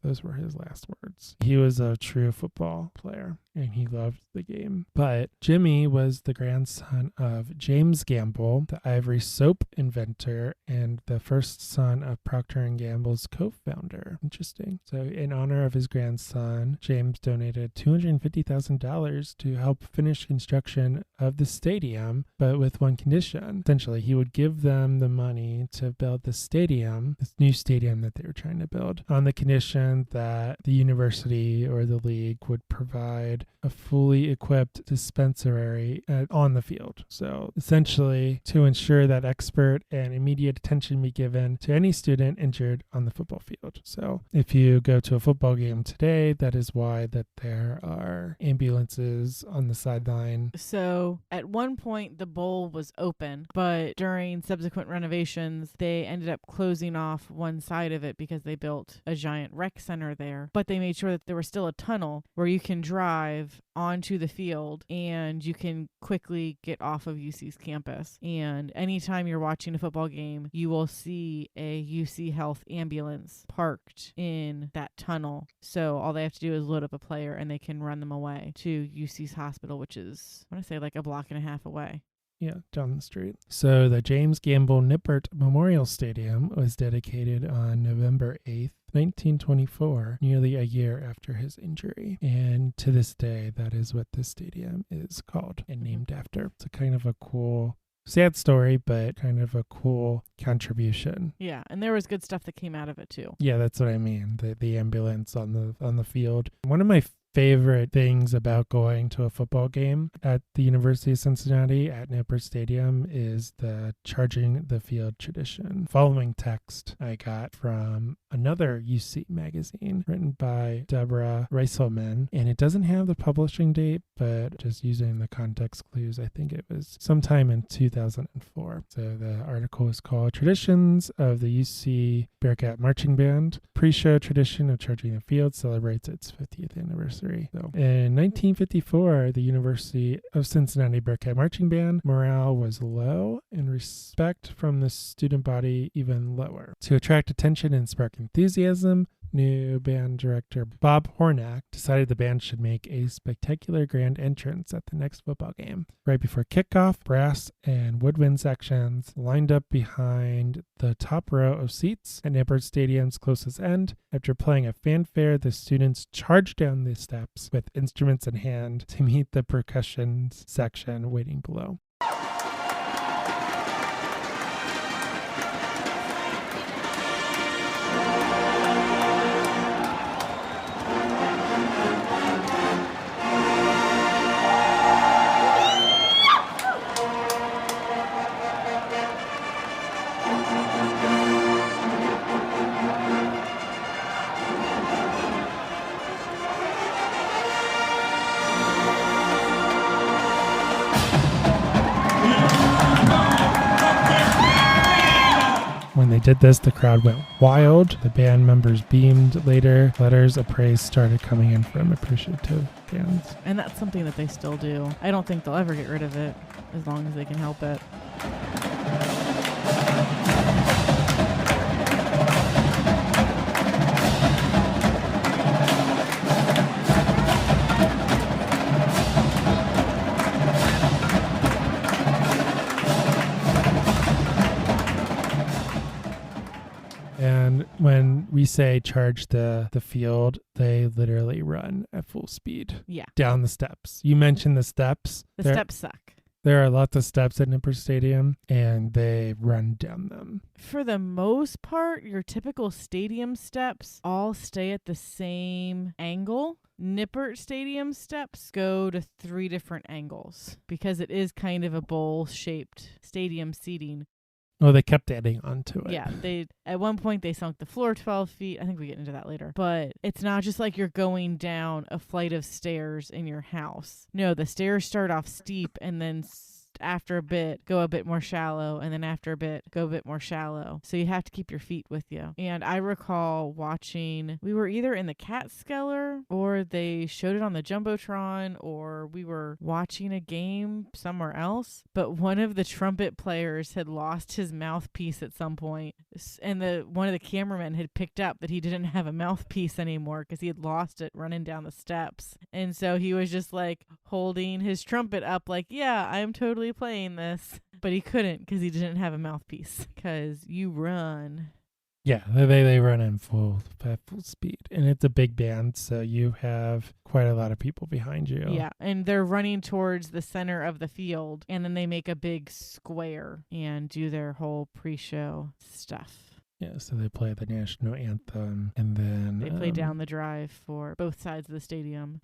those were his last words. He was a true football player, and he loved the game. But Jimmy was the grandson of James Gamble, the ivory soap inventor, and the first son of Procter & Gamble's co-founder. Interesting. So in honor of his grandson, James donated $250,000 to help finish construction of the stadium, but with one condition. Essentially, he would give them the money to build the stadium, this new stadium that they were trying to build, on the condition that the university or the league would provide a fully equipped dispensary on the field. So essentially, to ensure that expert and immediate attention be given to any student injured on the football field. So if you go to a football game today, that is why that there are ambulances on the sideline. So at one point, the bowl was open, but during subsequent renovations, they ended up closing off one side of it because they built a giant rec center there. But they made sure that there was still a tunnel where you can drive onto the field and you can quickly get off of UC's campus. And anytime you're watching a football game, you will see a UC Health ambulance parked in that tunnel. So all they have to do is load up a player and they can run them away to UC's hospital, which is, I want to say, like a block and a half away. Yeah, down the street. So the James Gamble Nippert Memorial Stadium was dedicated on November 8th, 1924, nearly a year after his injury. And to this day, that is what this stadium is called and named after. It's a kind of a cool, sad story, but kind of a cool contribution. Yeah, and there was good stuff that came out of it too. Yeah, that's what I mean. The ambulance on the field. One of my favorite things about going to a football game at the University of Cincinnati at Nippert Stadium is the charging the field tradition. Following text I got from another UC magazine written by Deborah Reiselman, and it doesn't have the publishing date, but just using the context clues, I think it was sometime in 2004. So the article is called Traditions of the UC Bearcat Marching Band. Pre-show tradition of charging the field celebrates its 50th anniversary. So in 1954, the University of Cincinnati Bearcat Marching Band morale was low and respect from the student body even lower. To attract attention and spark enthusiasm, new band director Bob Hornack decided the band should make a spectacular grand entrance at the next football game. Right before kickoff, brass and woodwind sections lined up behind the top row of seats at Nippert Stadium's closest end. After playing a fanfare, the students charged down the steps with instruments in hand to meet the percussion section waiting below. When they did this, the crowd went wild. The band members beamed. Later, letters of praise started coming in from appreciative fans. And that's something that they still do. I don't think they'll ever get rid of it as long as they can help it. And when we say charge the field, they literally run at full speed. Yeah. Down the steps. You mentioned the steps. The steps suck. There are lots of steps at Nippert Stadium, and they run down them. For the most part, your typical stadium steps all stay at the same angle. Nippert Stadium steps go to 3 different angles because it is kind of a bowl-shaped stadium seating. Oh, they kept adding on to it. Yeah, at one point they sunk the floor 12 feet. I think we get into that later. But it's not just like you're going down a flight of stairs in your house. No, the stairs start off steep and then after a bit go a bit more shallow, and then after a bit go a bit more shallow. So you have to keep your feet with you. And I recall watching, we were either in the Catskiller or they showed it on the Jumbotron, or we were watching a game somewhere else, but one of the trumpet players had lost his mouthpiece at some point, and one of the cameramen had picked up that he didn't have a mouthpiece anymore because he had lost it running down the steps. And so he was just like holding his trumpet up like, yeah, I'm totally playing this, but he couldn't because he didn't have a mouthpiece, because you run. Yeah, they run in full speed, and it's a big band, so you have quite a lot of people behind you. Yeah, and they're running towards the center of the field, and then they make a big square and do their whole pre-show stuff. Yeah, so they play the national anthem, and then they play Down the Drive for both sides of the stadium.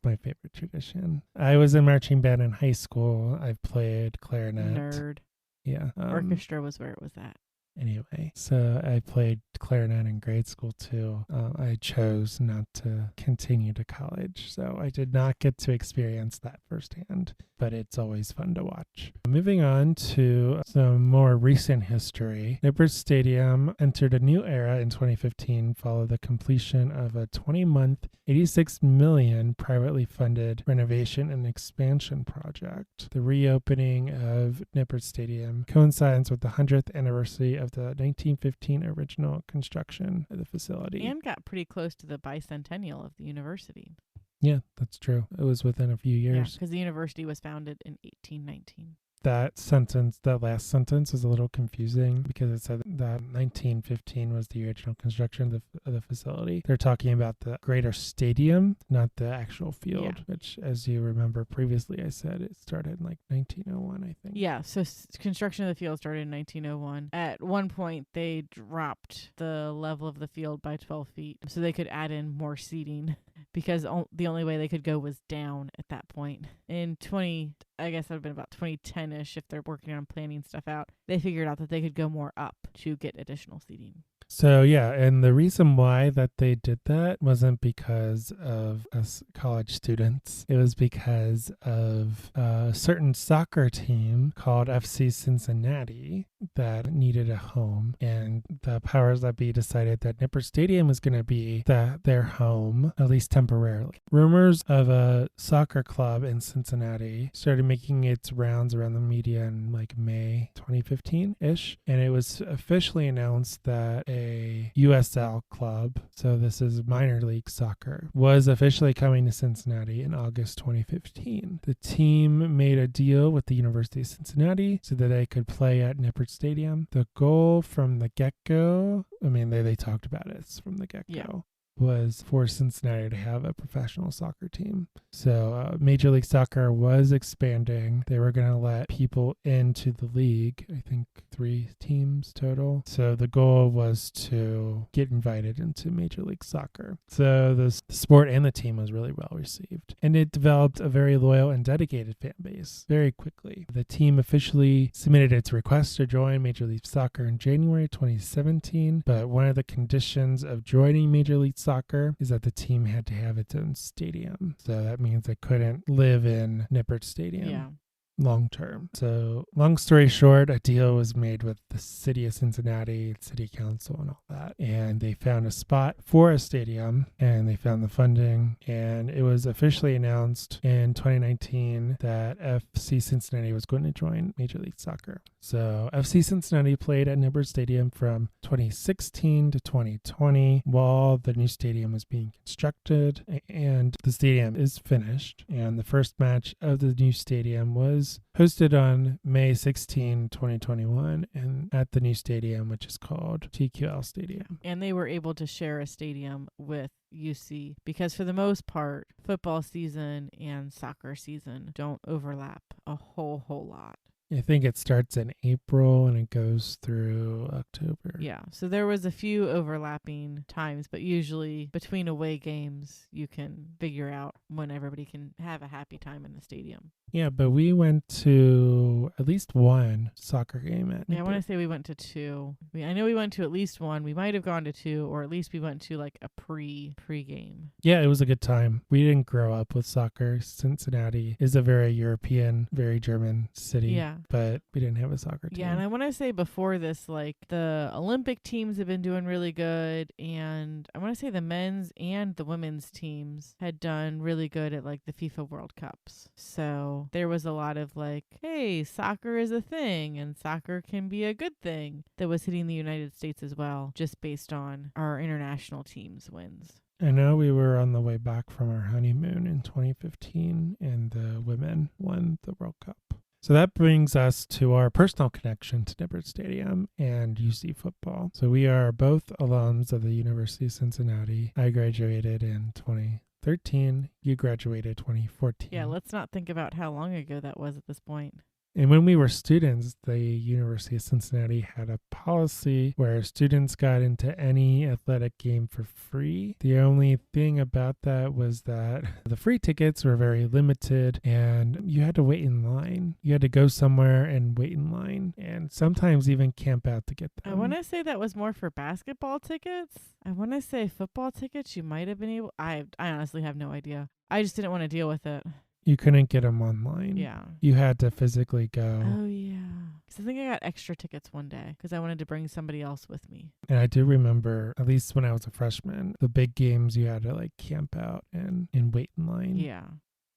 My favorite tradition. I was in marching band in high school. I've played clarinet. Nerd. Yeah. Orchestra was where it was at. Anyway, so I played clarinet in grade school too. I chose not to continue to college, so I did not get to experience that firsthand, but it's always fun to watch. Moving on to some more recent history, Nippert Stadium entered a new era in 2015 following the completion of a 20-month, $86 million privately funded renovation and expansion project. The reopening of Nippert Stadium coincides with the 100th anniversary of the 1915 original construction of the facility. And got pretty close to the bicentennial of the university. Yeah, that's true. It was within a few years. Yeah, because the university was founded in 1819. That last sentence is a little confusing because it said that 1915 was the original construction of the facility. They're talking about the greater stadium, not the actual field, which, as you remember previously, I said it started in like 1901, I think. Yeah, so construction of the field started in 1901. At one point, they dropped the level of the field by 12 feet so they could add in more seating, because the only way they could go was down at that point. In I guess that would have been about 2010-ish, if they're working on planning stuff out, they figured out that they could go more up to get additional seating. So, yeah, and the reason why that they did that wasn't because of us college students. It was because of a certain soccer team called FC Cincinnati that needed a home, and the powers that be decided that Nippert Stadium was going to be their home, at least temporarily. Rumors of a soccer club in Cincinnati started making its rounds around the media in like May 2015-ish, and it was officially announced that a USL club, so this is minor league soccer, was officially coming to Cincinnati in August 2015. The team made a deal with the University of Cincinnati so that they could play at Nippert Stadium. The goal from the get-go, I mean, they talked about it from the get-go, was for Cincinnati to have a professional soccer team. So Major League Soccer was expanding. They were going to let people into the league, I think 3 teams total. So the goal was to get invited into Major League Soccer. So the sport and the team was really well received. And it developed a very loyal and dedicated fan base very quickly. The team officially submitted its request to join Major League Soccer in January 2017, but one of the conditions of joining Major League Soccer is that the team had to have its own stadium. So that means they couldn't live in Nippert Stadium long term. So long story short, a deal was made with the city of Cincinnati, city council and all that. And they found a spot for a stadium and they found the funding. And it was officially announced in 2019 that FC Cincinnati was going to join Major League Soccer. So FC Cincinnati played at Nippert Stadium from 2016 to 2020 while the new stadium was being constructed, and the stadium is finished. And the first match of the new stadium was was hosted on May 16, 2021, and at the new stadium, which is called TQL Stadium. And they were able to share a stadium with UC because for the most part, football season and soccer season don't overlap a whole lot. I think it starts in April and it goes through October. Yeah, so there was a few overlapping times, but usually between away games, you can figure out when everybody can have a happy time in the stadium. Yeah, but we went to at least one soccer game at Yeah, I want to Nippert. say we went to two. I know we went to at least one. We might have gone to two, or at least we went to like a pre-game. Yeah, it was a good time. We didn't grow up with soccer. Cincinnati is a very European, very German city. Yeah. But we didn't have a soccer team. Yeah, and I want to say before this, like the Olympic teams have been doing really good, and I want to say the men's and the women's teams had done really good at like the FIFA World Cups. So there was a lot of like, hey, soccer is a thing, and soccer can be a good thing that was hitting the United States as well, just based on our international teams' wins. I know we were on the way back from our honeymoon in 2015, and the women won the World Cup. So that brings us to our personal connection to Nippert Stadium and UC football. So we are both alums of the University of Cincinnati. I graduated in 2013. You graduated 2014. Yeah, let's not think about how long ago that was at this point. And when we were students, the University of Cincinnati had a policy where students got into any athletic game for free. The only thing about that was that the free tickets were very limited and you had to wait in line. You had to go somewhere and wait in line and sometimes even camp out to get them. I want to say that was more for basketball tickets. I want to say football tickets you might have been able. I honestly have no idea. I just didn't want to deal with it. You couldn't get them online. Yeah. You had to physically go. Oh, yeah. Because I think I got extra tickets one day because I wanted to bring somebody else with me. And I do remember, at least when I was a freshman, the big games you had to like camp out and wait in line. Yeah.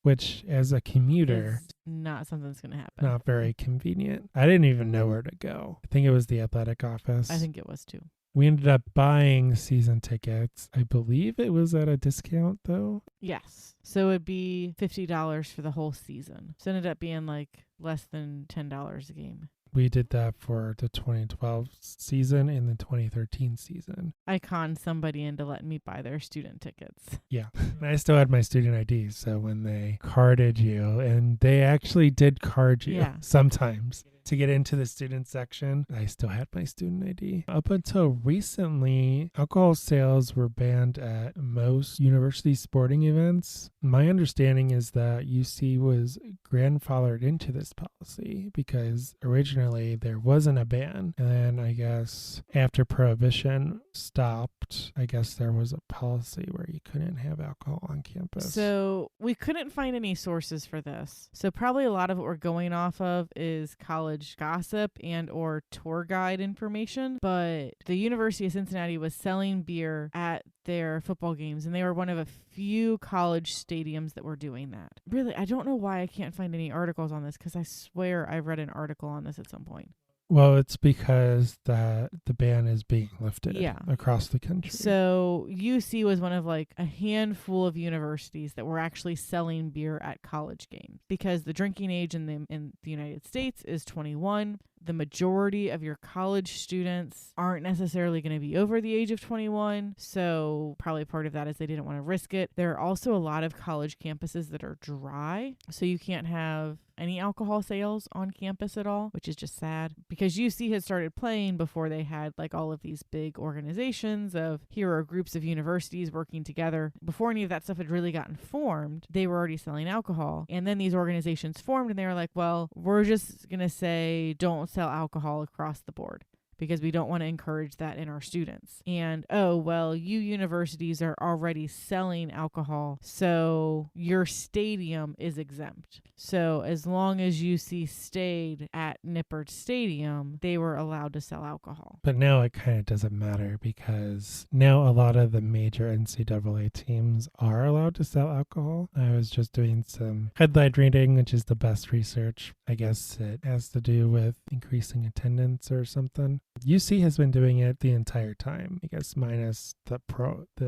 Which, as a commuter, It's not something that's going to happen. not very convenient. I didn't even know where to go. I think it was the athletic office. I think it was too. We ended up buying season tickets. I believe it was at a discount, though. Yes. So it'd be $50 for the whole season. So it ended up being like less than $10 a game. We did that for the 2012 season and the 2013 season. I conned somebody into letting me buy their student tickets. Yeah. And I still had my student ID. So when they carded you, and they actually did card you sometimes to get into the student section, I still had my student ID. Up until recently, alcohol sales were banned at most university sporting events. My understanding is that UC was grandfathered into this policy because originally there wasn't a ban. And then I guess after Prohibition stopped, I guess there was a policy where you couldn't have alcohol on campus. So we couldn't find any sources for this. So probably a lot of what we're going off of is college gossip and or tour guide information. But the University of Cincinnati was selling beer at their football games, and they were one of a few college stadiums that were doing that. Really, I don't know why I can't find any articles on this because I swear I read an article on this at some point. Well, it's because the ban is being lifted across the country. So UC was one of like a handful of universities that were actually selling beer at college games because the drinking age in the United States is 21. The majority of your college students aren't necessarily going to be over the age of 21. So probably part of that is they didn't want to risk it. There are also a lot of college campuses that are dry. So you can't have any alcohol sales on campus at all, which is just sad because UC had started playing before they had like all of these big organizations of here are groups of universities working together. Before any of that stuff had really gotten formed, they were already selling alcohol. And then these organizations formed and they were like, well, we're just going to say don't sell alcohol across the board because we don't want to encourage that in our students. And, oh, well, you universities are already selling alcohol, so your stadium is exempt. So as long as UC stayed at Nippert Stadium, they were allowed to sell alcohol. But now it kind of doesn't matter because now a lot of the major NCAA teams are allowed to sell alcohol. I was just doing some headline reading, which is the best research. I guess it has to do with increasing attendance or something. UC has been doing it the entire time, I guess, minus the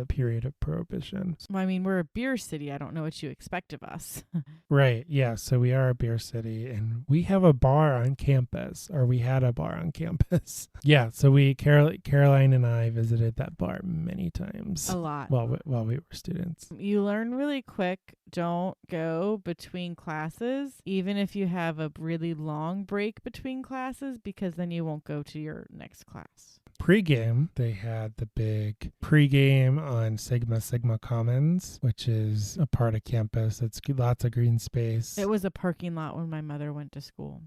period of prohibition. I mean, we're a beer city. I don't know what you expect of us. Right. Yeah. So we are a beer city, and we have a bar on campus, or we had a bar on campus. Yeah. So Caroline and I visited that bar many times. A lot. While we were students. You learn really quick. Don't go between classes, even if you have a really long break between classes, because then you won't go to your next class. Pre-game, they had the big pre-game on Sigma Commons, which is a part of campus. It's lots of green space. It was a parking lot when my mother went to school.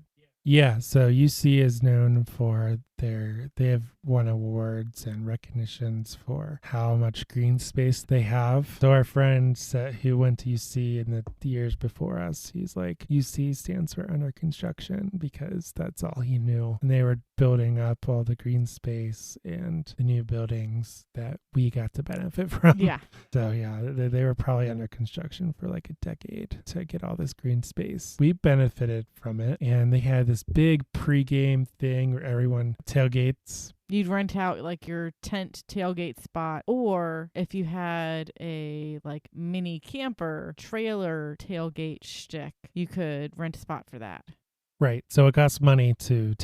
Yeah, so UC is known for they have won awards and recognitions for how much green space they have. So our friend who went to UC in the years before us, he's like, UC stands for under construction, because that's all he knew. And they were building up all the green space and the new buildings that we got to benefit from. Yeah. So yeah, they were probably under construction for like a decade to get all this green space. We benefited from it, and they had this big pregame thing where everyone tailgates. You'd rent out like your tent tailgate spot, or if you had a like mini camper trailer tailgate shtick, you could rent a spot for that. Right. So it costs money to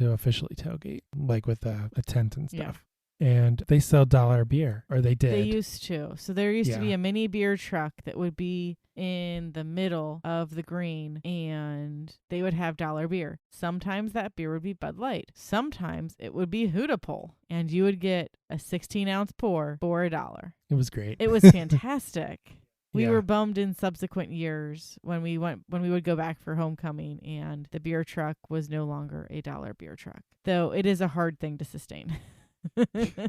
officially tailgate, like with a tent and stuff. Yeah. And they sell dollar beer, or they did. They used to. So there used to be a mini beer truck that would be in the middle of the green, and they would have dollar beer. Sometimes that beer would be Bud Light. Sometimes it would be Hootapole, and you would get a 16-ounce pour for $1. It was great. It was fantastic. We Yeah. were bummed in subsequent years when we would go back for homecoming, and the beer truck was no longer a dollar beer truck, though it is a hard thing to sustain.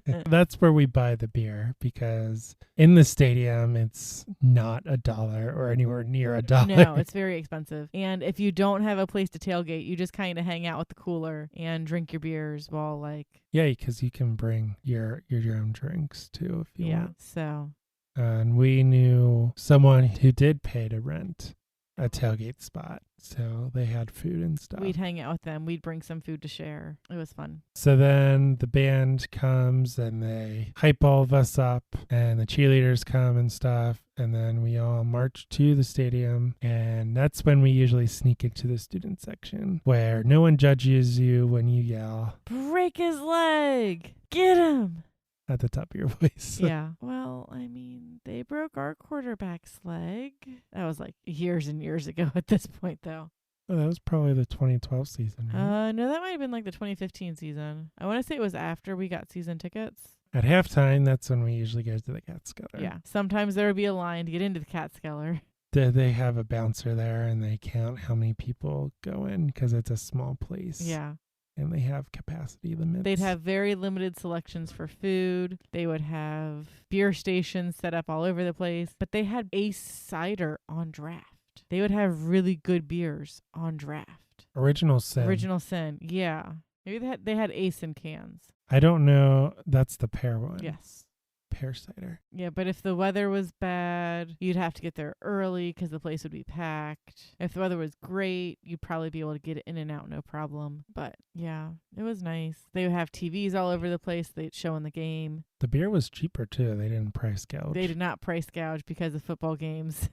That's where we buy the beer, because in the stadium it's not $1 or anywhere near $1. No, it's very expensive. And if you don't have a place to tailgate, you just kind of hang out with the cooler and drink your beers while like... Yeah, because you can bring your own drinks too if you want. So... And we knew someone who did pay to rent a tailgate spot, so they had food and stuff. We'd hang out with them. We'd bring some food to share. It was fun. So then the band comes and they hype all of us up, and the cheerleaders come and stuff, and then we all march to the stadium, and that's when we usually sneak into the student section, where no one judges you when you yell, "Break his leg! Get him!" at the top of your voice. Yeah. Well, I mean, they broke our quarterback's leg. That was like years and years ago at this point, though. Oh, that was probably the 2012 season, right? No, that might have been like the 2015 season. I want to say it was after we got season tickets. At halftime, that's when we usually go to the Catskiller. Yeah. Sometimes there would be a line to get into the Catskiller. They have a bouncer there, and they count how many people go in, because it's a small place. Yeah. And they have capacity limits. They'd have very limited selections for food. They would have beer stations set up all over the place. But they had Ace cider on draft. They would have really good beers on draft. Original Sin. Yeah. Maybe they had Ace in cans. I don't know. That's the pear one. Yes. Pear cider. Yeah, but if the weather was bad, you'd have to get there early because the place would be packed. If the weather was great, you'd probably be able to get it in and out no problem. But yeah, it was nice. They would have TVs all over the place. They'd show in the game. The beer was cheaper too. They didn't price gouge. They did not price gouge because of football games.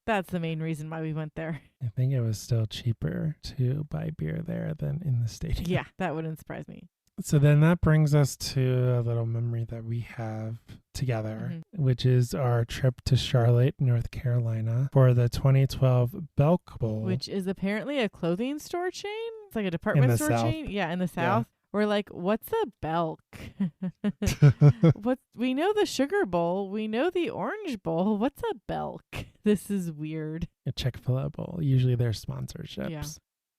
That's the main reason why we went there. I think it was still cheaper to buy beer there than in the stadium. Yeah, that wouldn't surprise me. So then that brings us to a little memory that we have together, which is our trip to Charlotte, North Carolina for the 2012 Belk Bowl. Which is apparently a clothing store chain. It's like a department store chain. Yeah, in the South. Yeah. We're like, what's a Belk? We know the Sugar Bowl. We know the Orange Bowl. What's a Belk? This is weird. A Chick-fil-A Bowl. Usually they're sponsorships. Yeah.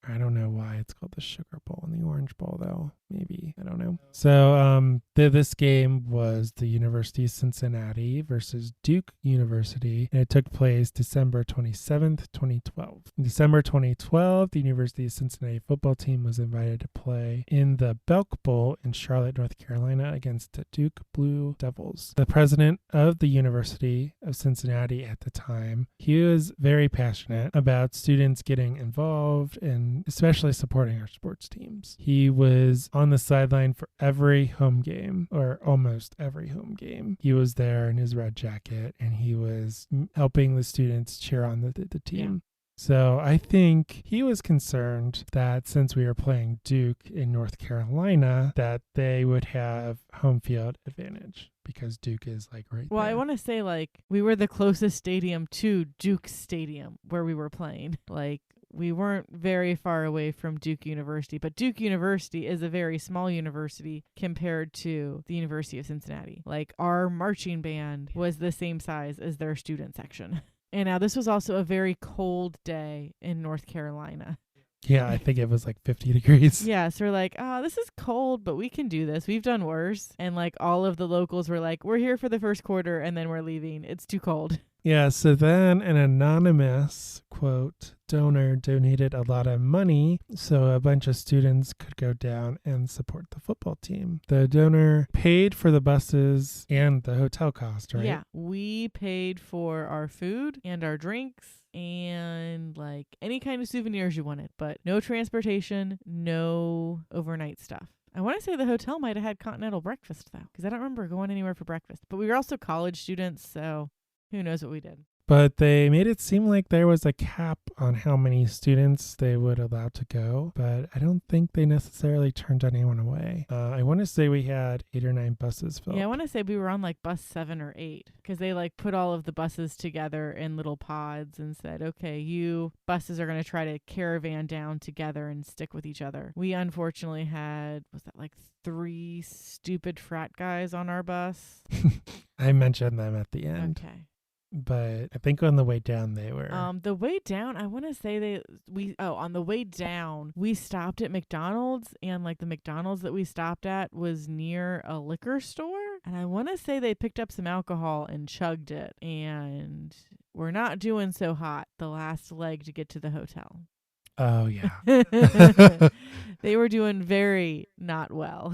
I don't know why it's called the Sugar Bowl and the Orange Bowl, though. Maybe. I don't know. So this game was the University of Cincinnati versus Duke University, and it took place December 27th, 2012. In December 2012, the University of Cincinnati football team was invited to play in the Belk Bowl in Charlotte, North Carolina against the Duke Blue Devils. The president of the University of Cincinnati at the time, he was very passionate about students getting involved and especially supporting our sports teams. He was on on the sideline for every home game, or almost every home game. He was there in his red jacket, and he was helping the students cheer on the team. Yeah. So I think he was concerned that since we were playing Duke in North Carolina, that they would have home field advantage because Duke is like right Well, there. I want to say like we were the closest stadium to Duke Stadium where we were playing. Like we weren't very far away from Duke University, but Duke University is a very small university compared to the University of Cincinnati. Like our marching band was the same size as their student section. And now this was also a very cold day in North Carolina. Yeah, I think it was like 50 degrees. Yeah, so we're like, oh, this is cold, but we can do this. We've done worse. And like all of the locals were like, we're here for the first quarter and then we're leaving. It's too cold. Yeah, so then an anonymous, quote, donor donated a lot of money so a bunch of students could go down and support the football team. The donor paid for the buses and the hotel cost, right? Yeah, we paid for our food and our drinks and like any kind of souvenirs you wanted, but no transportation, no overnight stuff. I want to say the hotel might have had continental breakfast though, because I don't remember going anywhere for breakfast. But we were also college students, so who knows what we did. But they made it seem like there was a cap on how many students they would allow to go. But I don't think they necessarily turned anyone away. I want to say we had 8 or 9 buses filled. Yeah, I want to say we were on like bus 7 or 8 because they like put all of the buses together in little pods and said, okay, you buses are going to try to caravan down together and stick with each other. We unfortunately had, was that like 3 stupid frat guys on our bus? I mentioned them at the end. Okay. But I think on the way down they were. The way down, I want to say on the way down, we stopped at McDonald's, and like the McDonald's that we stopped at was near a liquor store. And I want to say they picked up some alcohol and chugged it. And we're not doing so hot the last leg to get to the hotel. Oh, yeah. They were doing very not well.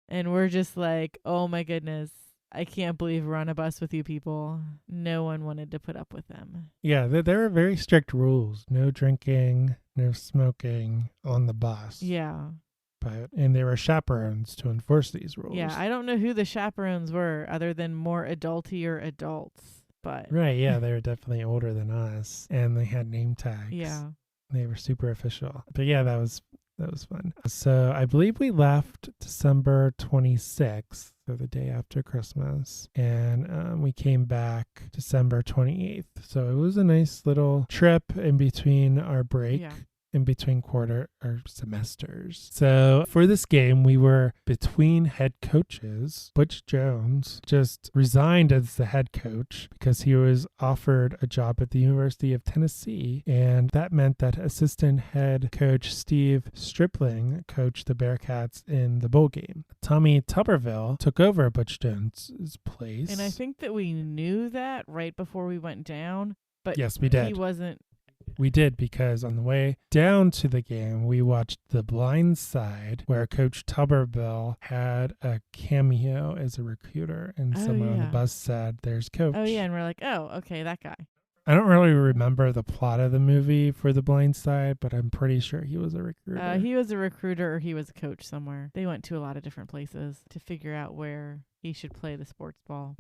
And we're just like, oh my goodness. I can't believe we're on a bus with you people. No one wanted to put up with them. Yeah, there are very strict rules. No drinking, no smoking on the bus. Yeah. And there were chaperones to enforce these rules. Yeah, I don't know who the chaperones were other than more adultier adults. But Right, yeah, they were definitely older than us. And they had name tags. yeah. They were super official. But yeah, that was fun. So I believe we left December 26th, so the day after Christmas, and we came back December 28th. So it was a nice little trip in between our break. Yeah. In between quarter or semesters. So for this game, we were between head coaches. Butch Jones just resigned as the head coach because he was offered a job at the University of Tennessee. And that meant that assistant head coach Steve Stripling coached the Bearcats in the bowl game. Tommy Tuberville took over Butch Jones's place. And I think that we knew that right before we went down. But yes, we did. He wasn't. We did, because on the way down to the game, we watched The Blind Side, where Coach Tuberville had a cameo as a recruiter, and someone on the bus said, "There's Coach." Oh, yeah, and we're like, oh, okay, that guy. I don't really remember the plot of the movie for The Blind Side, but I'm pretty sure he was a recruiter. He was a recruiter or he was a coach somewhere. They went to a lot of different places to figure out where he should play the sports ball.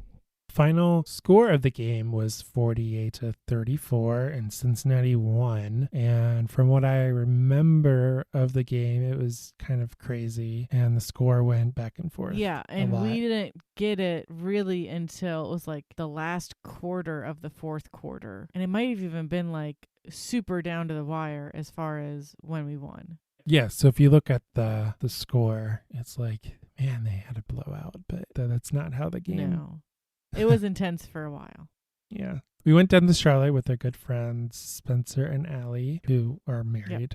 Final score of the game was 48-34, and Cincinnati won. And from what I remember of the game, it was kind of crazy, and the score went back and forth. Yeah, and we didn't get it really until it was like the last quarter of the fourth quarter. And it might have even been like super down to the wire as far as when we won. Yeah, so if you look at the score, it's like, man, they had a blowout, but that's not how the game... No. It was intense for a while. Yeah. We went down to Charlotte with our good friends, Spencer and Allie, who are married. Yep.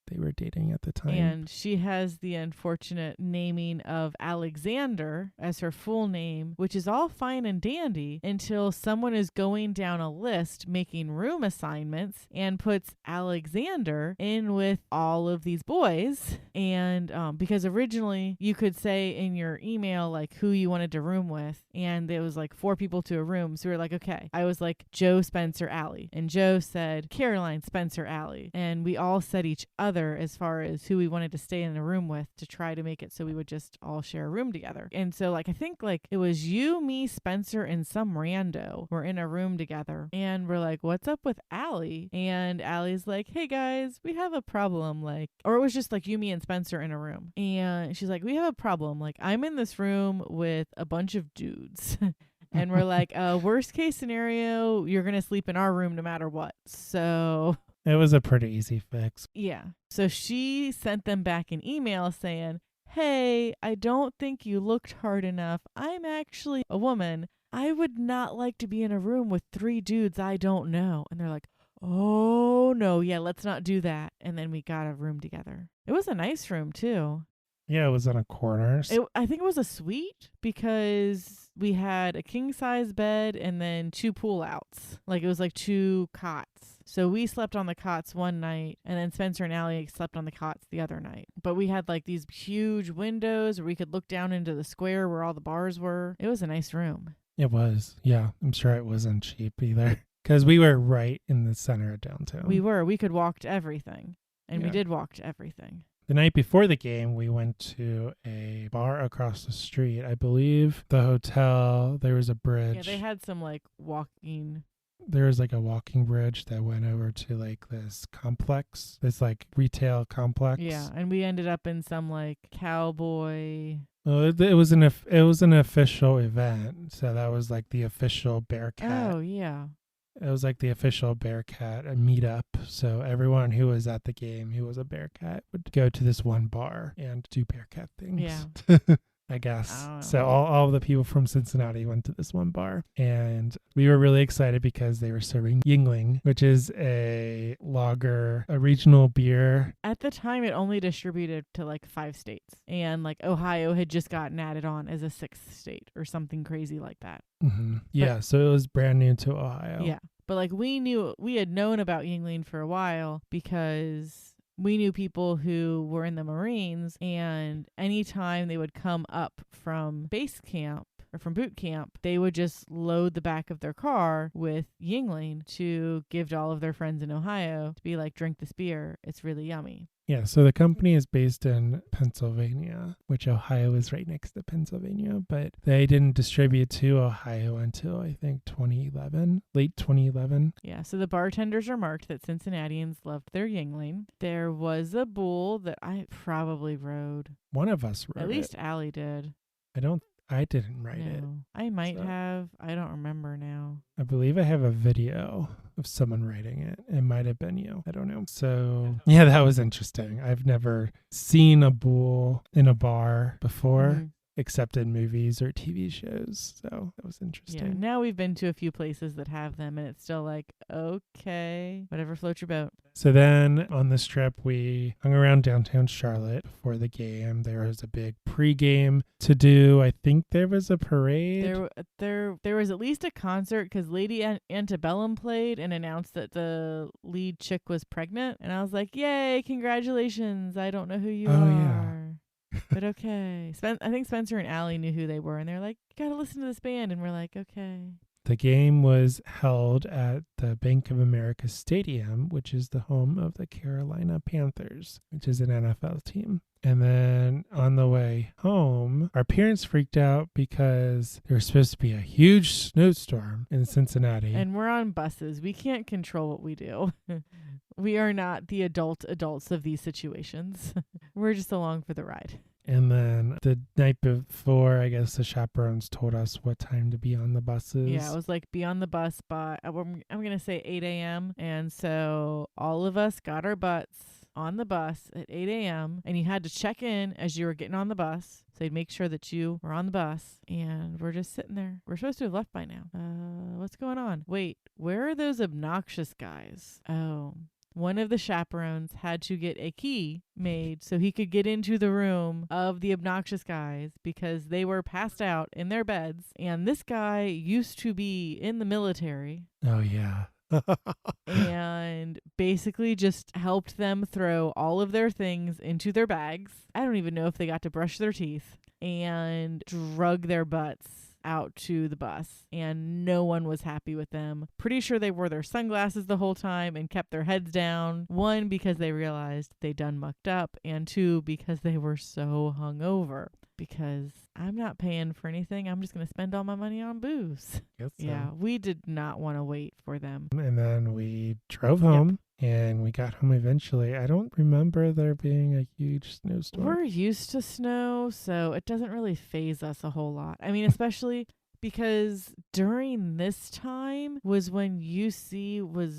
They were dating at the time. And she has the unfortunate naming of Alexander as her full name, which is all fine and dandy until someone is going down a list making room assignments and puts Alexander in with all of these boys. And because originally you could say in your email like who you wanted to room with, and there was like 4 people to a room. So we were like, okay. I was like Joe, Spencer, Allie. And Joe said Caroline, Spencer, Allie. And we all said each other together as far as who we wanted to stay in a room with to try to make it so we would just all share a room together. And so like I think like it was you, me, Spencer, and some rando were in a room together, and we're like, what's up with Allie? And Allie's like, hey guys, we have a problem. Like, or it was just like you, me, and Spencer in a room, and she's like, we have a problem. Like, I'm in this room with a bunch of dudes. And we're like, worst case scenario, you're going to sleep in our room no matter what. So it was a pretty easy fix. yeah. So she sent them back an email saying, hey, I don't think you looked hard enough. I'm actually a woman. I would not like to be in a room with 3 dudes I don't know. And they're like, oh, no, yeah, let's not do that. And then we got a room together. It was a nice room, too. Yeah, it was on a corner. I think it was a suite because we had a king-size bed and then 2 pull-outs. Like, it was like 2 cots. So we slept on the cots one night, and then Spencer and Allie slept on the cots the other night. But we had like these huge windows where we could look down into the square where all the bars were. It was a nice room. It was. Yeah, I'm sure it wasn't cheap either. Because we were right in the center of downtown. We were. We could walk to everything. And Yeah. we did walk to everything. The night before the game, we went to a bar across the street. I believe the hotel, there was a bridge. Yeah, they had some like walking. There was like a walking bridge that went over to like this complex, this like retail complex. Yeah, and we ended up in some like cowboy. Well, it was an official event, so that was like the official Bearcat. Oh, yeah. It was like the official Bearcat meetup. So everyone who was at the game who was a Bearcat would go to this one bar and do Bearcat things. Yeah. I guess. Oh. So all the people from Cincinnati went to this one bar, and we were really excited because they were serving Yuengling, which is a lager, a regional beer. At the time, it only distributed to like 5 states, and like Ohio had just gotten added on as a 6th state or something crazy like that. Mm-hmm. Yeah, so it was brand new to Ohio. Yeah, but like we had known about Yuengling for a while because we knew people who were in the Marines, and anytime they would come up from base camp or from boot camp, they would just load the back of their car with Yuengling to give to all of their friends in Ohio to be like, drink this beer. It's really yummy. Yeah, so the company is based in Pennsylvania, which Ohio is right next to Pennsylvania, but they didn't distribute to Ohio until I think 2011, late 2011. Yeah, so the bartenders are marked that Cincinnatians loved their Yuengling. There was a bull that I probably rode. One of us wrote At least it. Allie did. I didn't write it. No, I might So- have. I don't remember now. I believe I have a video of someone writing it. It might have been you. I don't know. So, yeah, that was interesting. I've never seen a bull in a bar before, Mhm. except in movies or TV shows. So, that was Yeah, interesting. now we've been to a few places that have them, and it's still like, okay, whatever floats your boat. So then on this trip, we hung around downtown Charlotte before the game. There was a big pregame to do. I think there was a parade. There was at least a concert because Lady Antebellum played and announced that the lead chick was pregnant, and I was like, yay, congratulations! I don't know who you Oh, are. yeah. But okay. I think Spencer and Allie knew who they were, and they're like, you gotta listen to this band, and we're like, okay. The game was held at the Bank of America Stadium, which is the home of the Carolina Panthers, which is an NFL team. And then on the way home, our parents freaked out because there was supposed to be a huge snowstorm in Cincinnati. And we're on buses. We can't control what we do. We are not the adults of these situations. We're just along for the ride. And then the night before, I guess the chaperones told us what time to be on the buses. Yeah, it was like be on the bus by, I'm going to say 8 a.m. And so all of us got our butts on the bus at 8 a.m. And you had to check in as you were getting on the bus. So they'd make sure that you were on the bus. And we're just sitting there. We're supposed to have left by now. What's going on? Wait, where are those obnoxious guys? Oh. One of the chaperones had to get a key made so he could get into the room of the obnoxious guys because they were passed out in their beds. And this guy used to be in the military. Oh, yeah. And basically just helped them throw all of their things into their bags. I don't even know if they got to brush their teeth, and drug their butts out to the bus, and no one was happy with them. Pretty sure they wore their sunglasses the whole time and kept their heads down. 1, because they realized they done mucked up, and 2, because they were so hungover. Because I'm not paying for anything. I'm just going to spend all my money on booze. Guess so. Yeah, we did not want to wait for them. And then we drove home. And we got home eventually. I don't remember there being a huge snowstorm. We're used to snow, so it doesn't really faze us a whole lot. I mean, especially because during this time was when UC was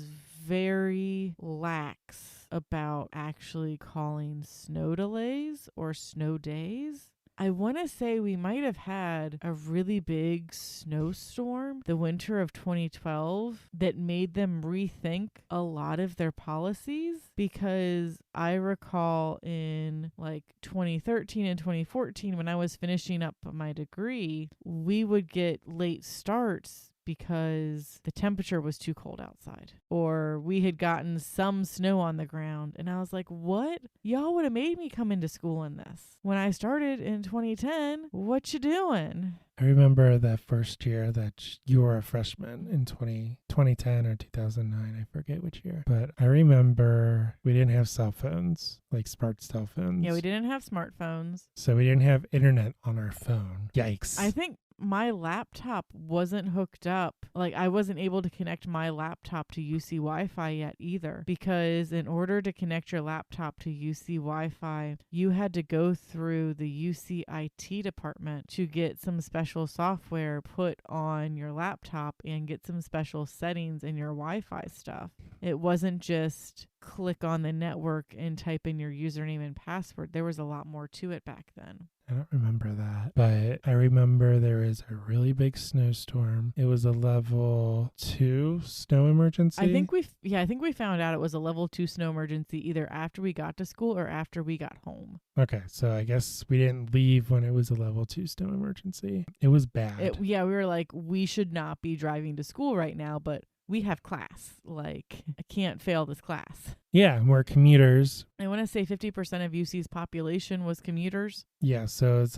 very lax about actually calling snow delays or snow days. I want to say we might have had a really big snowstorm the winter of 2012 that made them rethink a lot of their policies, because I recall in like 2013 and 2014 when I was finishing up my degree, we would get late starts because the temperature was too cold outside, or we had gotten some snow on the ground. And I was like, what? Y'all would have made me come into school in this. When I started in 2010, what you doing? I remember that first year that you were a freshman in 2010 or 2009. I forget which year. But I remember we didn't have cell phones, like smart cell phones. Yeah, we didn't have smartphones. So we didn't have internet on our phone. Yikes. I think my laptop wasn't hooked up. Like, I wasn't able to connect my laptop to UC Wi-Fi yet either, because in order to connect your laptop to UC Wi-Fi, you had to go through the UC IT department to get some special software put on your laptop and get some special settings in your Wi-Fi stuff. It wasn't just click on the network and type in your username and password. There was a lot more to it back then. I don't remember that, but I remember there was a really big snowstorm. It was a level 2 snow emergency. I think we found out it was a level 2 snow emergency either after we got to school or after we got home. Okay, so I guess we didn't leave when it was a level 2 snow emergency. It was bad. We were like, we should not be driving to school right now, but we have class. Like, I can't fail this class. Yeah, we're commuters. I want to say 50% of UC's population was commuters. Yeah, so it's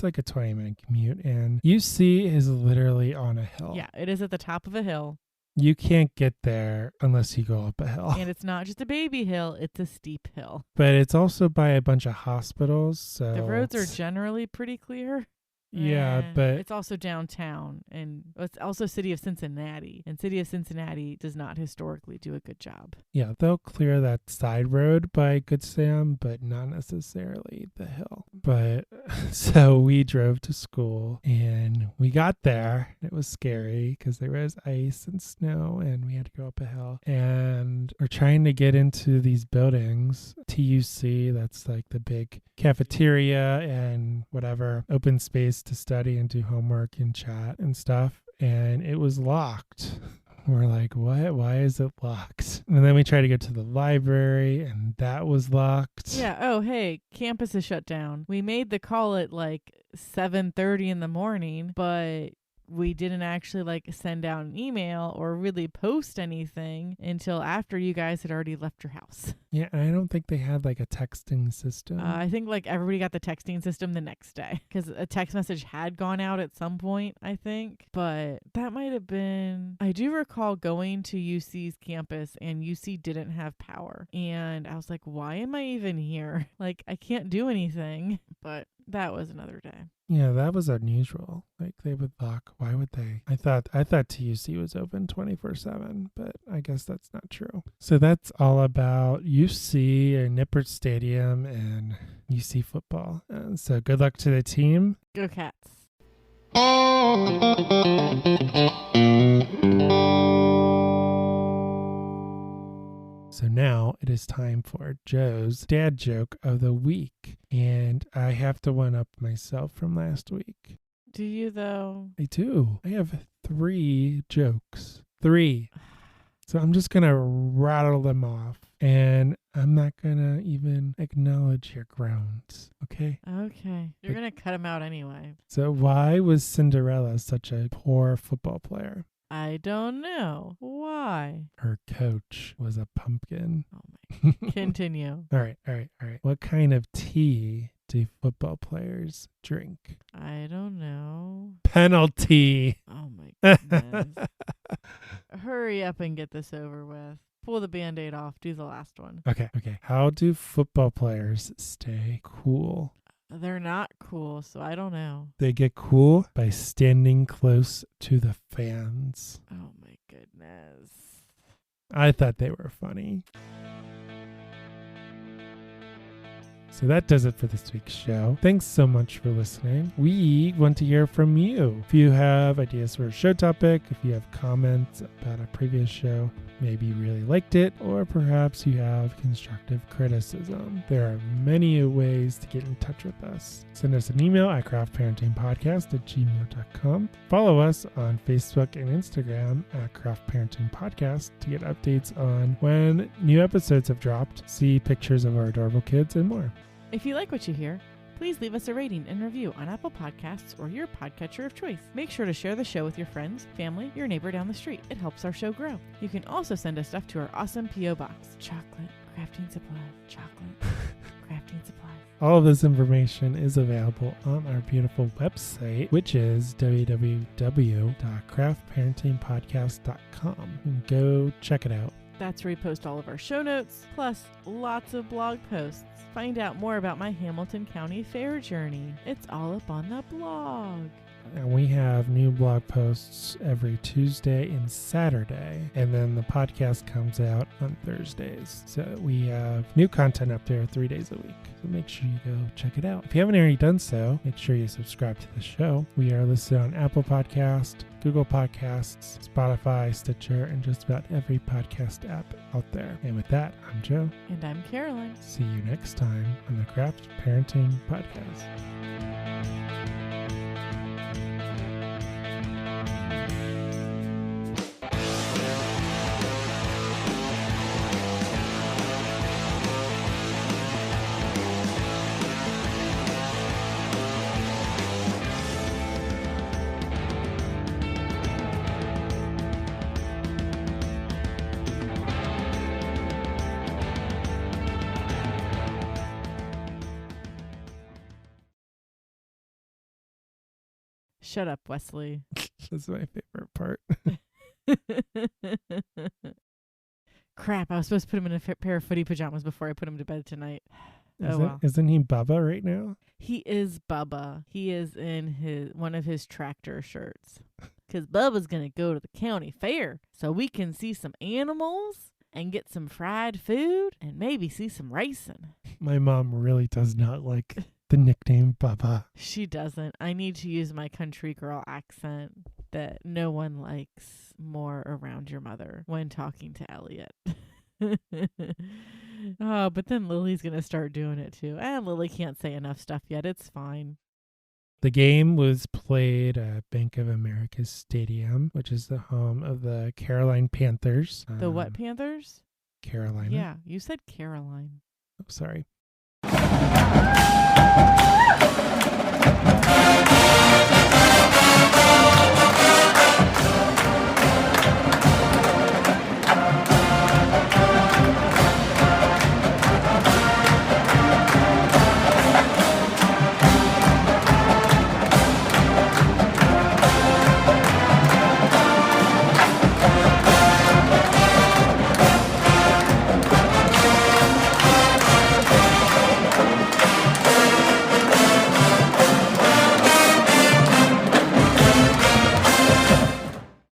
like a 20-minute commute, and UC is literally on a hill. Yeah, it is at the top of a hill. You can't get there unless you go up a hill. And it's not just a baby hill, it's a steep hill. But it's also by a bunch of hospitals, so the roads are generally pretty clear. Yeah, but it's also downtown, and it's also City of Cincinnati, and City of Cincinnati does not historically do a good job. Yeah, they'll clear that side road by Good Sam, but not necessarily the hill. But so we drove to school, and we got there. It was scary because there was ice and snow, and we had to go up a hill. And we're trying to get into these buildings, TUC, that's like the big cafeteria and whatever, open space to study and do homework and chat and stuff, and it was locked. We're like, what? Why is it locked? And then we tried to get to the library, and that was locked. Yeah. Oh, hey, campus is shut down. We made the call at like 7:30 in the morning, but we didn't actually like send out an email or really post anything until after you guys had already left your house. Yeah, and I don't think they had like a texting system. I think like everybody got the texting system the next day because a text message had gone out at some point, I think. But that might have been, I do recall going to UC's campus and UC didn't have power. And I was like, why am I even here? Like, I can't do anything. But that was another day. Yeah, that was unusual. Like, they would lock. Why would they? I thought TUC was open 24/7, but I guess that's not true. So that's all about UC and Nippert Stadium and UC football. And so good luck to the team. Go Cats. So now it is time for Joe's dad joke of the week. And I have to one up myself from last week. Do you, though? I do. I have 3 jokes. 3. So I'm just going to rattle them off. And I'm not going to even acknowledge your groans. Okay? Okay. You're going to cut them out anyway. So why was Cinderella such a poor football player? I don't know. Why? Her coach was a pumpkin. Oh my. Continue. All right. What kind of tea do football players drink? I don't know. Penalty. Oh my goodness. Hurry up and get this over with. Pull the Band-Aid off. Do the last one. Okay. How do football players stay cool? They're not cool, so I don't know. They get cool by standing close to the fans. Oh my goodness. I thought they were funny. So that does it for this week's show. Thanks so much for listening. We want to hear from you. If you have ideas for a show topic, if you have comments about a previous show, maybe you really liked it, or perhaps you have constructive criticism, there are many ways to get in touch with us. Send us an email at craftparentingpodcast@gmail.com. Follow us on Facebook and Instagram at Craft Parenting Podcast to get updates on when new episodes have dropped, see pictures of our adorable kids, and more. If you like what you hear, please leave us a rating and review on Apple Podcasts or your podcatcher of choice. Make sure to share the show with your friends, family, your neighbor down the street. It helps our show grow. You can also send us stuff to our awesome P.O. Box. Chocolate, crafting supplies, chocolate, crafting supplies. All of this information is available on our beautiful website, which is www.craftparentingpodcast.com. Go check it out. That's where we post all of our show notes, plus lots of blog posts. Find out more about my Hamilton County Fair journey. It's all up on the blog. And we have new blog posts every Tuesday and Saturday, and then the podcast comes out on Thursdays. So we have new content up there 3 days a week. So make sure you go check it out. If you haven't already done so, make sure you subscribe to the show. We are listed on Apple Podcast, Google Podcasts, Spotify, Stitcher, and just about every podcast app out there. And with that, I'm Joe. And I'm Caroline. See you next time on the Craft Parenting Podcast. Shut up, Wesley. That's my favorite part. Crap, I was supposed to put him in a pair of footy pajamas before I put him to bed tonight. Well. Isn't he Bubba right now? He is Bubba. He is in one of his tractor shirts. Because Bubba's going to go to the county fair so we can see some animals and get some fried food and maybe see some racing. My mom really does not like the nickname Bubba. She doesn't. I need to use my country girl accent that no one likes more around your mother when talking to Elliot. Oh, but then Lily's going to start doing it too. And Lily can't say enough stuff yet. It's fine. The game was played at Bank of America Stadium, which is the home of the Carolina Panthers. The what Panthers? Carolina. Yeah, you said Caroline. Oh, sorry.